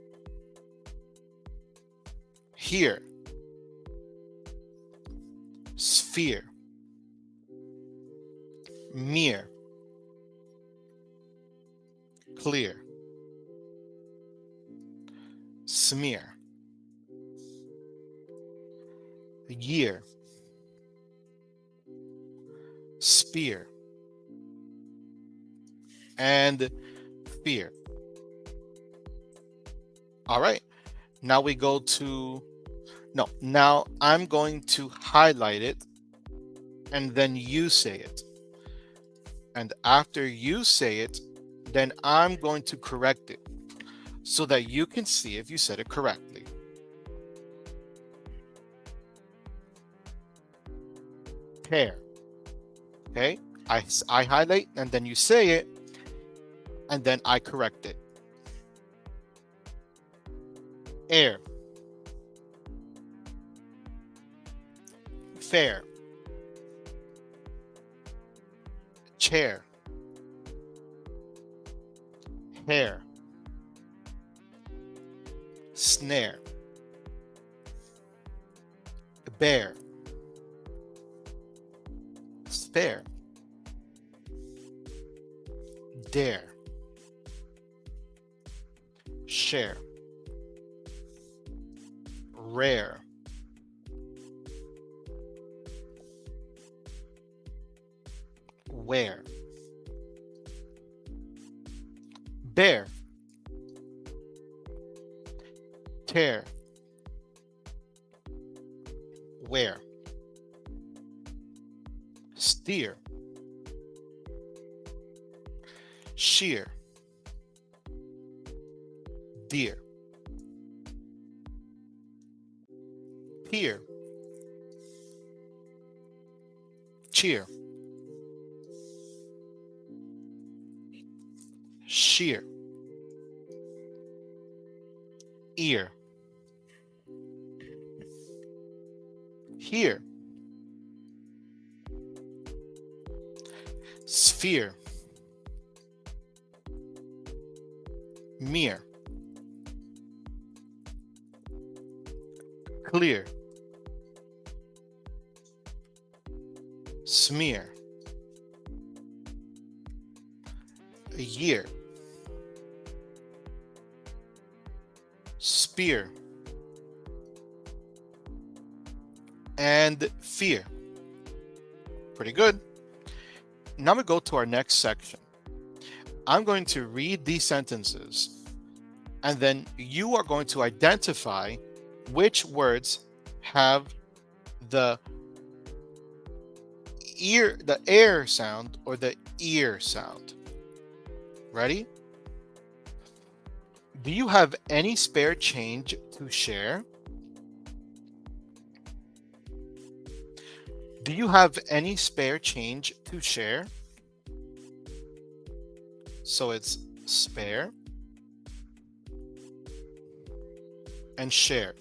Here. Sphere. Mere. Clear. Smear. Year. Spear. And fear. All right. Now No, now I'm going to highlight it and then you say it. And after you say it, then I'm going to correct it so that you can see if you said it correctly. Pear. Okay, I highlight and then you say it and then I correct it. Air. Fair. Chair. Hair. Snare. Bear. Spare. Dare. Share. Rare. Where. Bear. Tear. Where. Steer. Shear. Deer. Peer. Cheer. Shear. Ear. Here. Sphere. Mere. Clear. Smear. A year. Spear. And fear. Pretty good. Now we go to our next section. I'm going to read these sentences, and then you are going to identify which words have the air sound or the ear sound. Ready? Do you have any spare change to share? Do you have any spare change to share? So it's spare and share.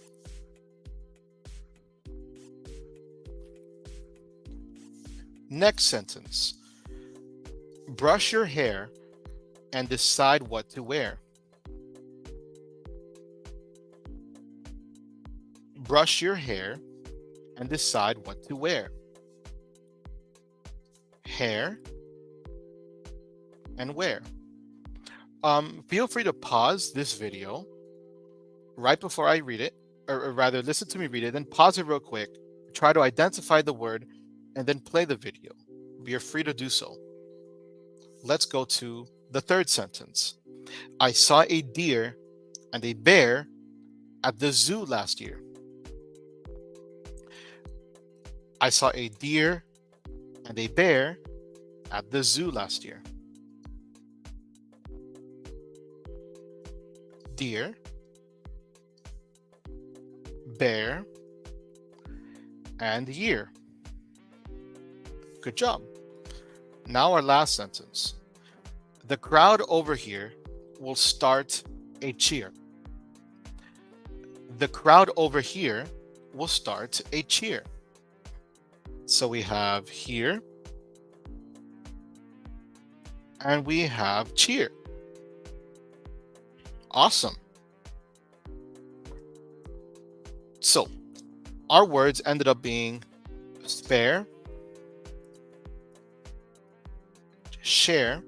Next sentence. Brush your hair and decide what to wear. Brush your hair and decide what to wear. Hair and wear. Feel free to pause this video right before I read it, or rather listen to me read it, then pause it real quick, try to identify the word, and then play the video. You're free to do so. Let's go to the third sentence. I saw a deer and a bear at the zoo last year. I saw a deer and a bear at the zoo last year. Deer, bear, and year. Good job. Now our last sentence. The crowd over here will start a cheer. The crowd over here will start a cheer. So we have here and we have cheer. Awesome. So our words ended up being spare, share,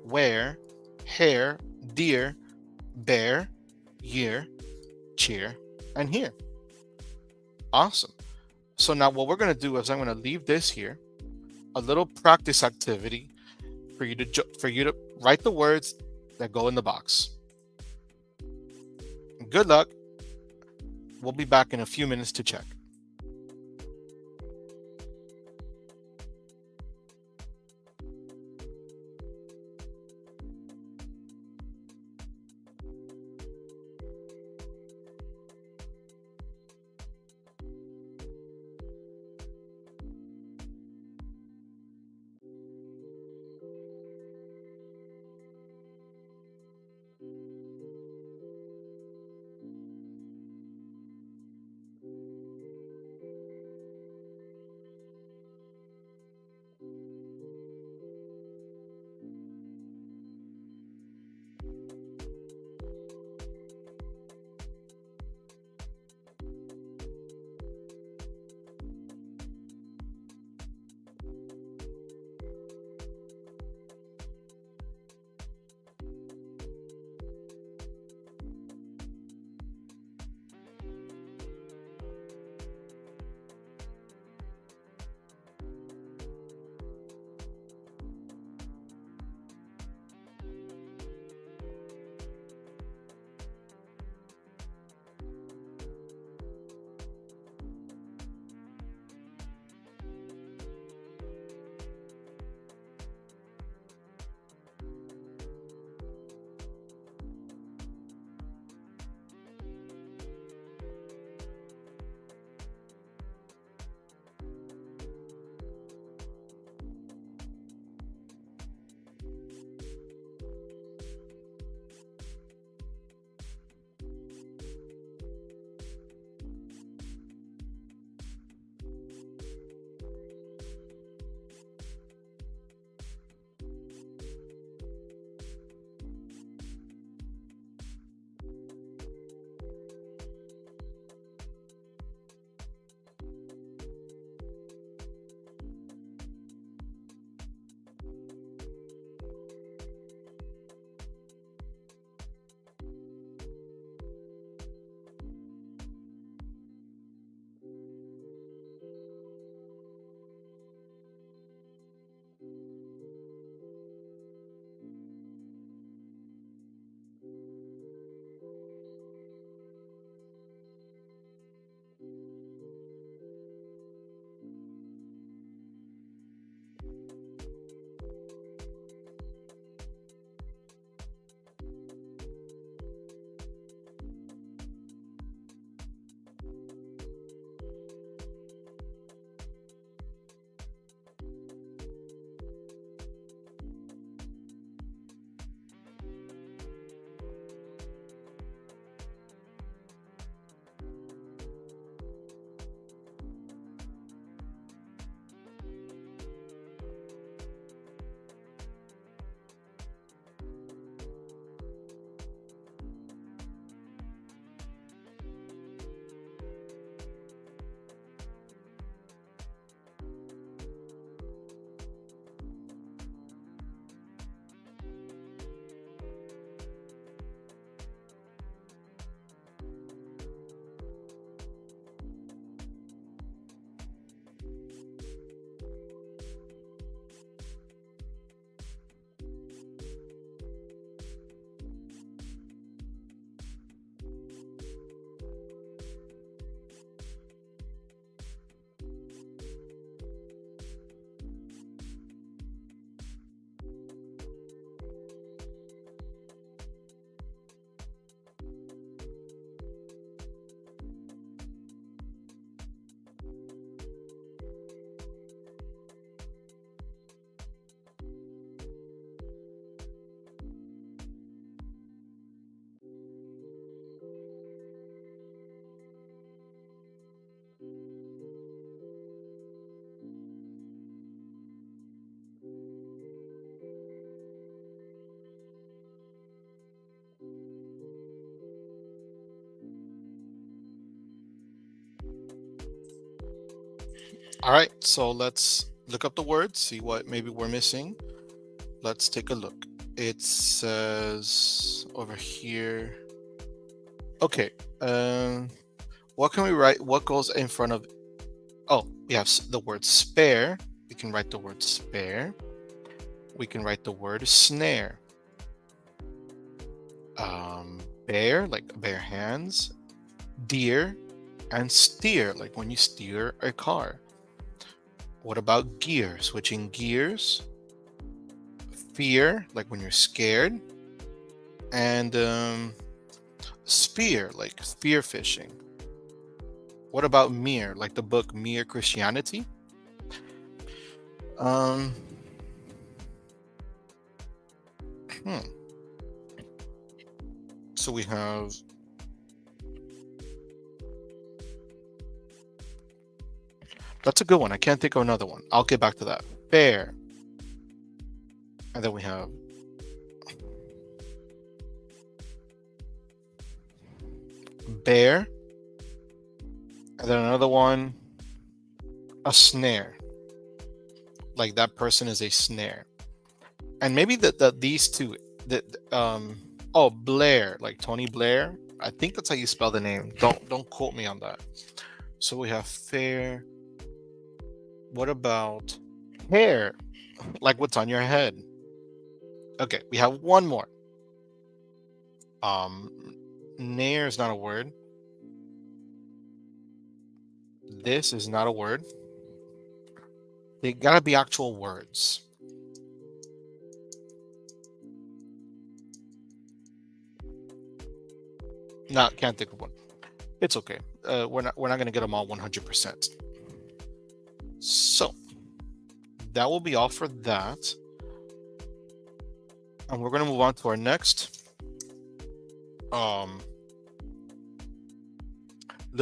wear, hair, deer, bear, year, cheer, and here. Awesome. So now what we're going to do is I'm going to leave this here, a little practice activity for you to write the words that go in the box. Good luck. We'll be back in a few minutes to check. All right, so let's look up the words, see what maybe we're missing. Let's take a look. It says over here. Okay, what can we write? What goes in front of? Oh, we have the word spare. We can write the word spare. We can write the word snare. Bare, like bare hands. Deer, And steer, like when you steer a car. What about gear? Switching gears. Fear, like when you're scared. And spear, like spear fishing. What about mere, like the book Mere Christianity? Um, hmm. So we have that's a good one. I can't think of another one. I'll get back to that. Fair. And then we have bear. And then another one, a snare. Like that person is a snare. And maybe these two, Blair, like Tony Blair. I think that's how you spell the name. Don't quote me on that. So we have fair. What about hair? Like what's on your head? Okay, we have one more. Nair is not a word. This is not a word. They gotta be actual words. No, can't think of one. It's okay. We're not gonna get them all 100%. So that will be all for that. And we're gonna move on to our next little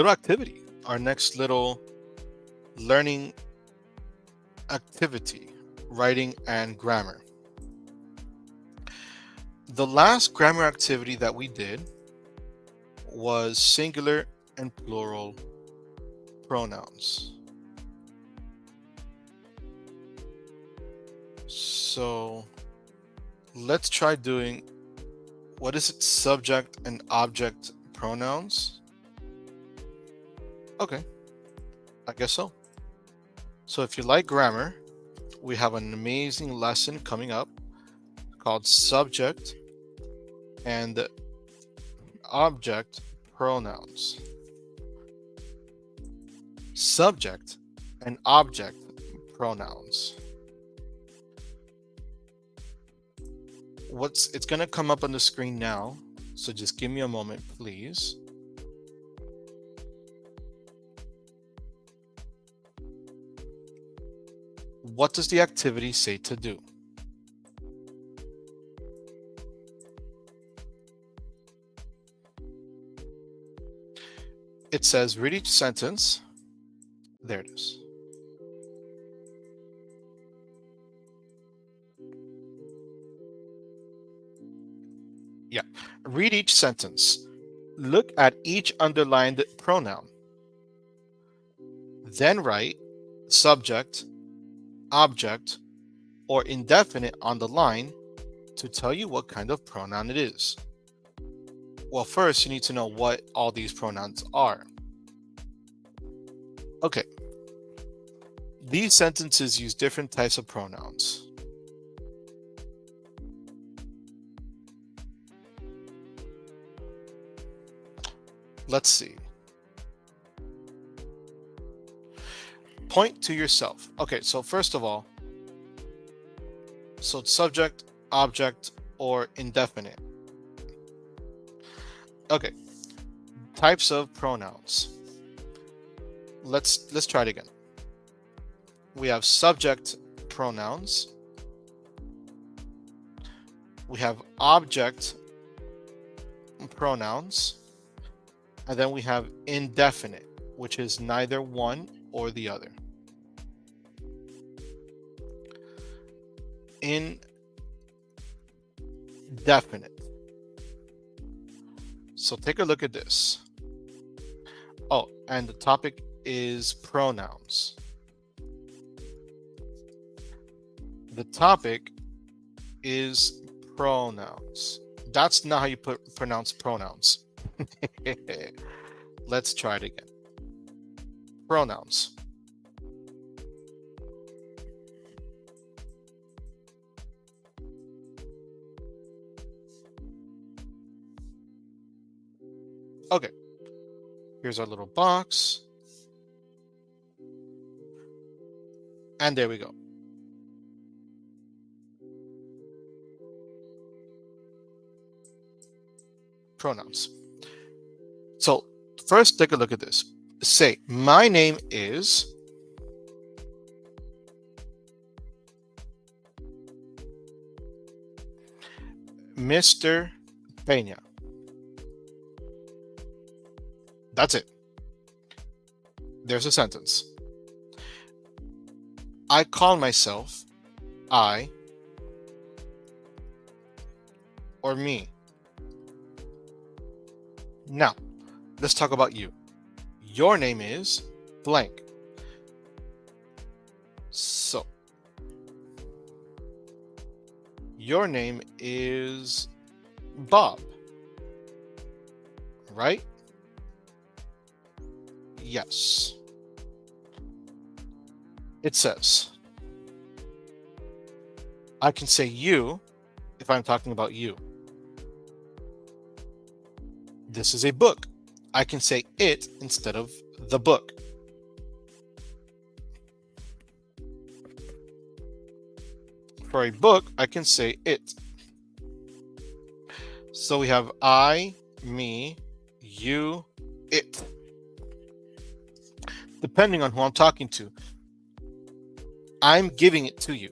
activity. Our next little learning activity, writing and grammar. The last grammar activity that we did was singular and plural pronouns. So let's try doing, what is it? Subject and object pronouns. Okay, I guess so. So if you like grammar, we have an amazing lesson coming up called subject and object pronouns. Subject and object pronouns. It's going to come up on the screen now, so just give me a moment, please. What does the activity say to do? It says read each sentence. There it is. Yeah, read each sentence. Look at each underlined pronoun. Then write subject, object, or indefinite on the line to tell you what kind of pronoun it is. Well, first you need to know what all these pronouns are. Okay. These sentences use different types of pronouns. Let's see. Point to yourself. Okay, so first of all, so it's subject, object, or indefinite. Okay, types of pronouns. Let's try it again. We have subject pronouns. We have object pronouns. And then we have indefinite, which is neither one or the other. Indefinite. So take a look at this. Oh, and the topic is pronouns. The topic is pronouns. That's not how you pronounce pronouns. Let's try it again. Pronouns. Okay. Here's our little box. And there we go. Pronouns. So first, take a look at this. Say, my name is Mr. Peña. That's it. There's a sentence. I call myself I or me. Now, let's talk about you. Your name is blank. So, your name is Bob, right? Yes. It says, I can say you if I'm talking about you. This is a book. I can say it instead of the book. For a book, I can say it. So we have I, me, you, it. Depending on who I'm talking to, I'm giving it to you,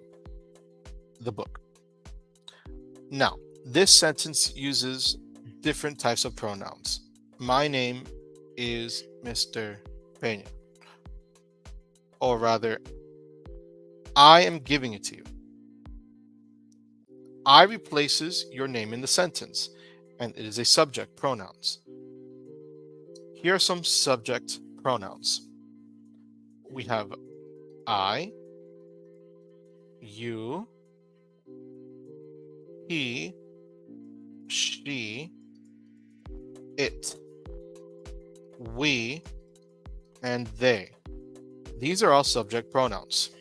the book. Now, this sentence uses different types of pronouns. My name is Mr. Peña. Or rather, I am giving it to you. I replaces your name in the sentence, and it is a subject pronouns. Here are some subject pronouns. We have I, you, he, she, it, we, and they. These are all subject pronouns.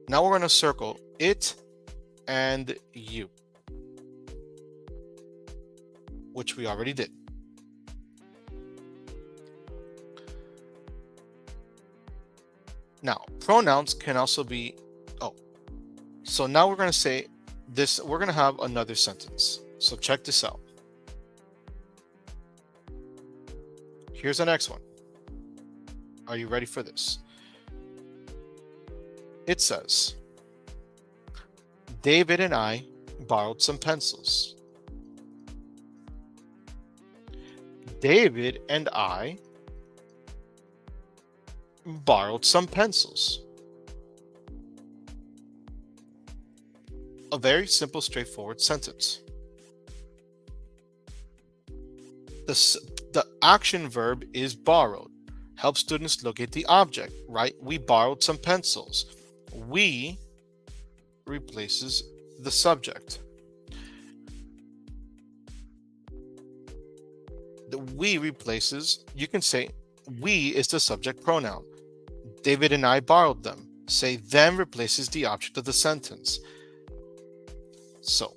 Now we're going to circle it and you, which we already did. Now, pronouns can also be, so now we're going to say this, we're going to have another sentence. So check this out. Here's the next one. Are you ready for this? It says, David and I borrowed some pencils. David and I borrowed some pencils. A very simple, straightforward sentence. The action verb is borrowed. Help students locate the object, right? We borrowed some pencils. We replaces the subject. The we replaces, you can say we is the subject pronoun. David and I borrowed them. Say them replaces the object of the sentence. So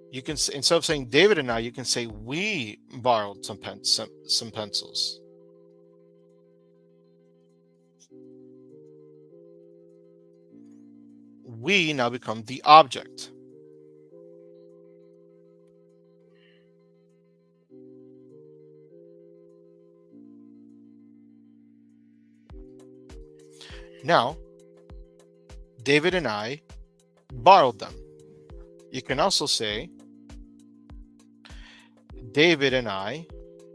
you can say, instead of saying David and I, you can say we borrowed some pencils. We now become the object. Now, David and I borrowed them. You can also say, David and I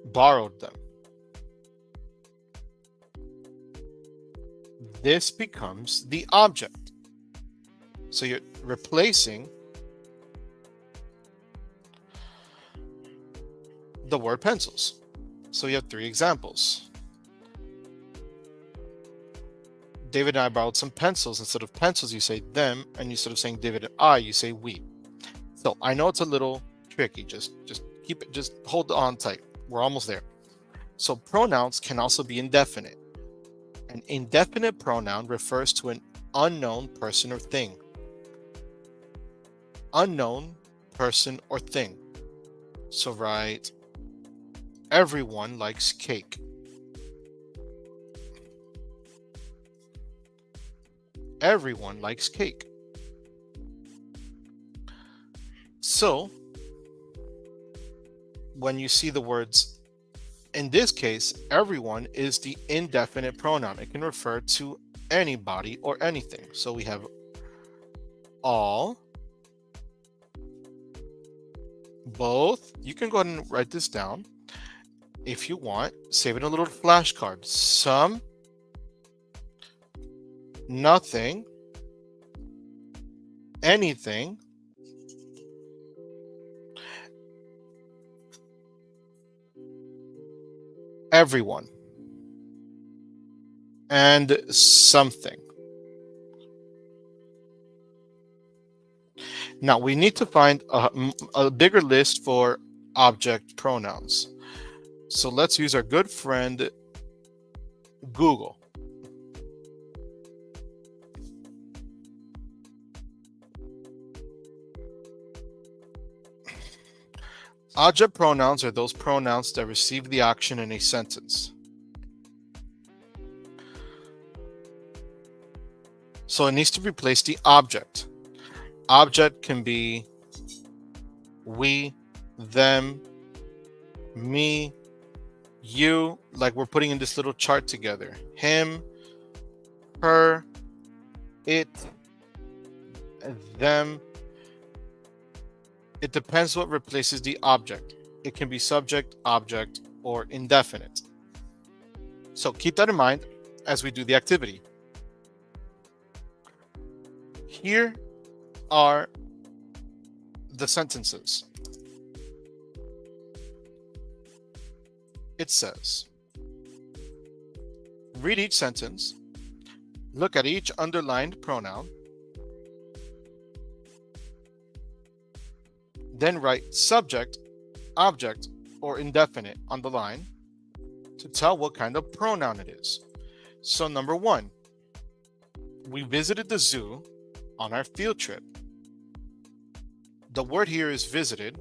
borrowed them. This becomes the object. So you're replacing the word pencils. So you have 3 examples. David and I borrowed some pencils. Instead of pencils, you say them, and instead of saying David and I, you say we. So I know it's a little tricky. Just keep it, just hold on tight. We're almost there. So pronouns can also be indefinite. An indefinite pronoun refers to an unknown person or thing. Unknown person, or thing. So write, everyone likes cake. Everyone likes cake. So when you see the words, in this case, everyone is the indefinite pronoun. It can refer to anybody or anything. So we have all, both. You can go ahead and write this down if you want. Save it in a little flashcard. Some, nothing, anything, everyone, and something. Now we need to find a bigger list for object pronouns. So let's use our good friend Google. Object pronouns are those pronouns that receive the action in a sentence. So it needs to replace the object. Object can be we, them, me, you, like we're putting in this little chart together. Him, her, it, them. It depends what replaces the object. It can be subject, object, or indefinite. So keep that in mind as we do the activity. Here are the sentences. It says, read each sentence, look at each underlined pronoun, then write subject, object, or indefinite on the line to tell what kind of pronoun it is. So number 1, we visited the zoo on our field trip. The word here is visited,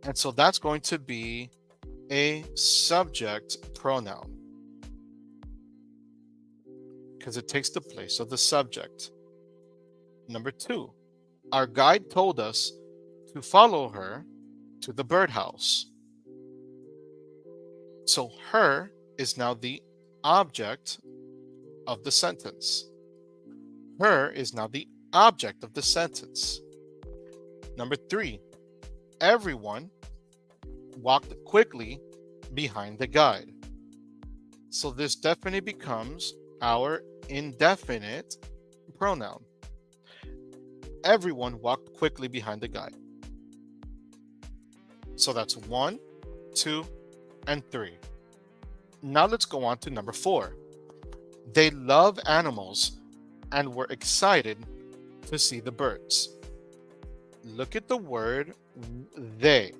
and so that's going to be a subject pronoun because it takes the place of the subject. Number 2, our guide told us to follow her to the birdhouse. So her is now the object of the sentence. Her is now the object of the sentence. Number 3, everyone walked quickly behind the guide. So this definitely becomes our indefinite pronoun. Everyone walked quickly behind the guide. So that's 1, 2, and 3. Now let's go on to number 4. They love animals and were excited to see the birds. Look at the word they.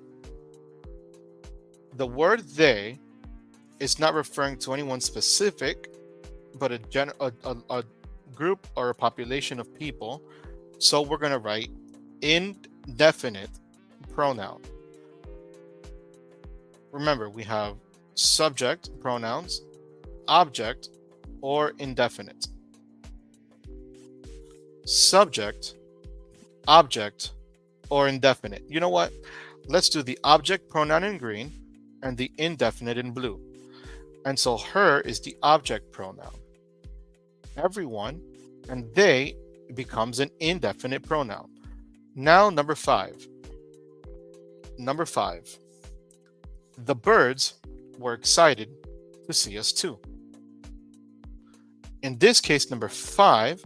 The word they is not referring to anyone specific, but a group or a population of people. So we're going to write indefinite pronoun. Remember, we have subject pronouns, object, or indefinite. Subject, object, or indefinite. You know what? Let's do the object pronoun in green and the indefinite in blue. And so her is the object pronoun. Everyone and they becomes an indefinite pronoun. Now number 5. Number 5. The birds were excited to see us too. In this case, number 5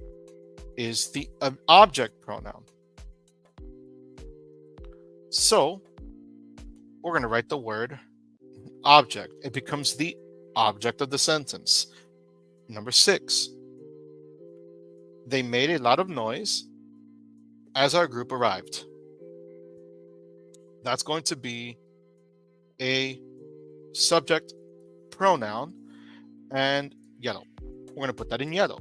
is the object pronoun. So we're going to write the word object. It becomes the object of the sentence. Number 6. They made a lot of noise as our group arrived. That's going to be a subject pronoun and yellow. We're going to put that in yellow.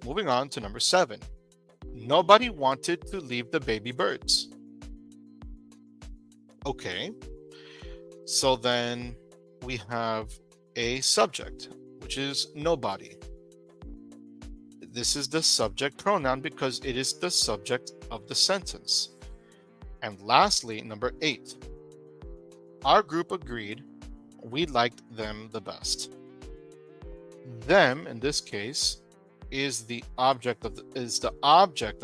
Moving on to number 7. Nobody wanted to leave the baby birds. Okay, so then we have a subject, which is nobody. This is the subject pronoun because it is the subject of the sentence. And lastly, number 8. Our group agreed we liked them the best. Them, in this case, is the object of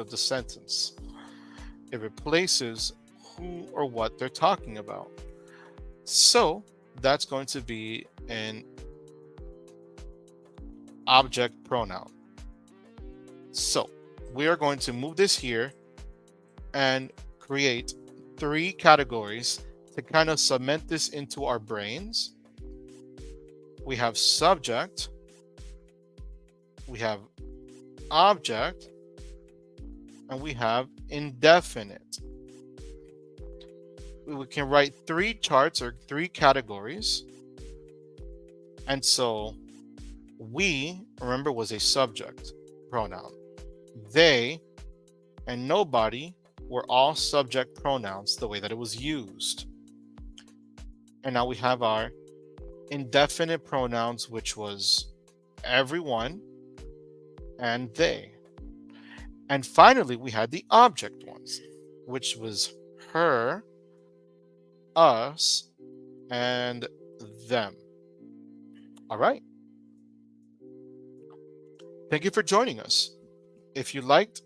the sentence. It replaces who or what they're talking about. So that's going to be an object pronoun. So we are going to move this here and create 3 categories to kind of cement this into our brains. We have subject, we have object, and we have indefinite. We can write 3 charts or 3 categories. And so we, remember, was a subject pronoun. They and nobody were all subject pronouns the way that it was used. And now we have our indefinite pronouns, which was everyone and they. And finally, we had the object ones, which was her, us, and them. All right. Thank you for joining us. If you liked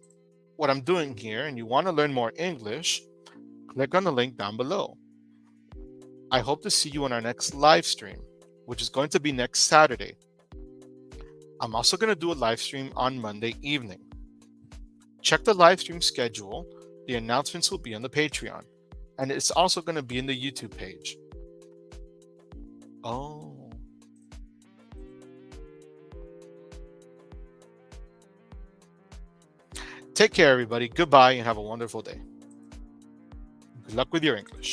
what I'm doing here and you want to learn more English, click on the link down below. I hope to see you on our next live stream, which is going to be next Saturday. I'm also going to do a live stream on Monday evening. Check the live stream schedule. The announcements will be on the Patreon, and it's also going to be in the YouTube page. Oh. Take care, everybody. Goodbye, and have a wonderful day. Good luck with your English.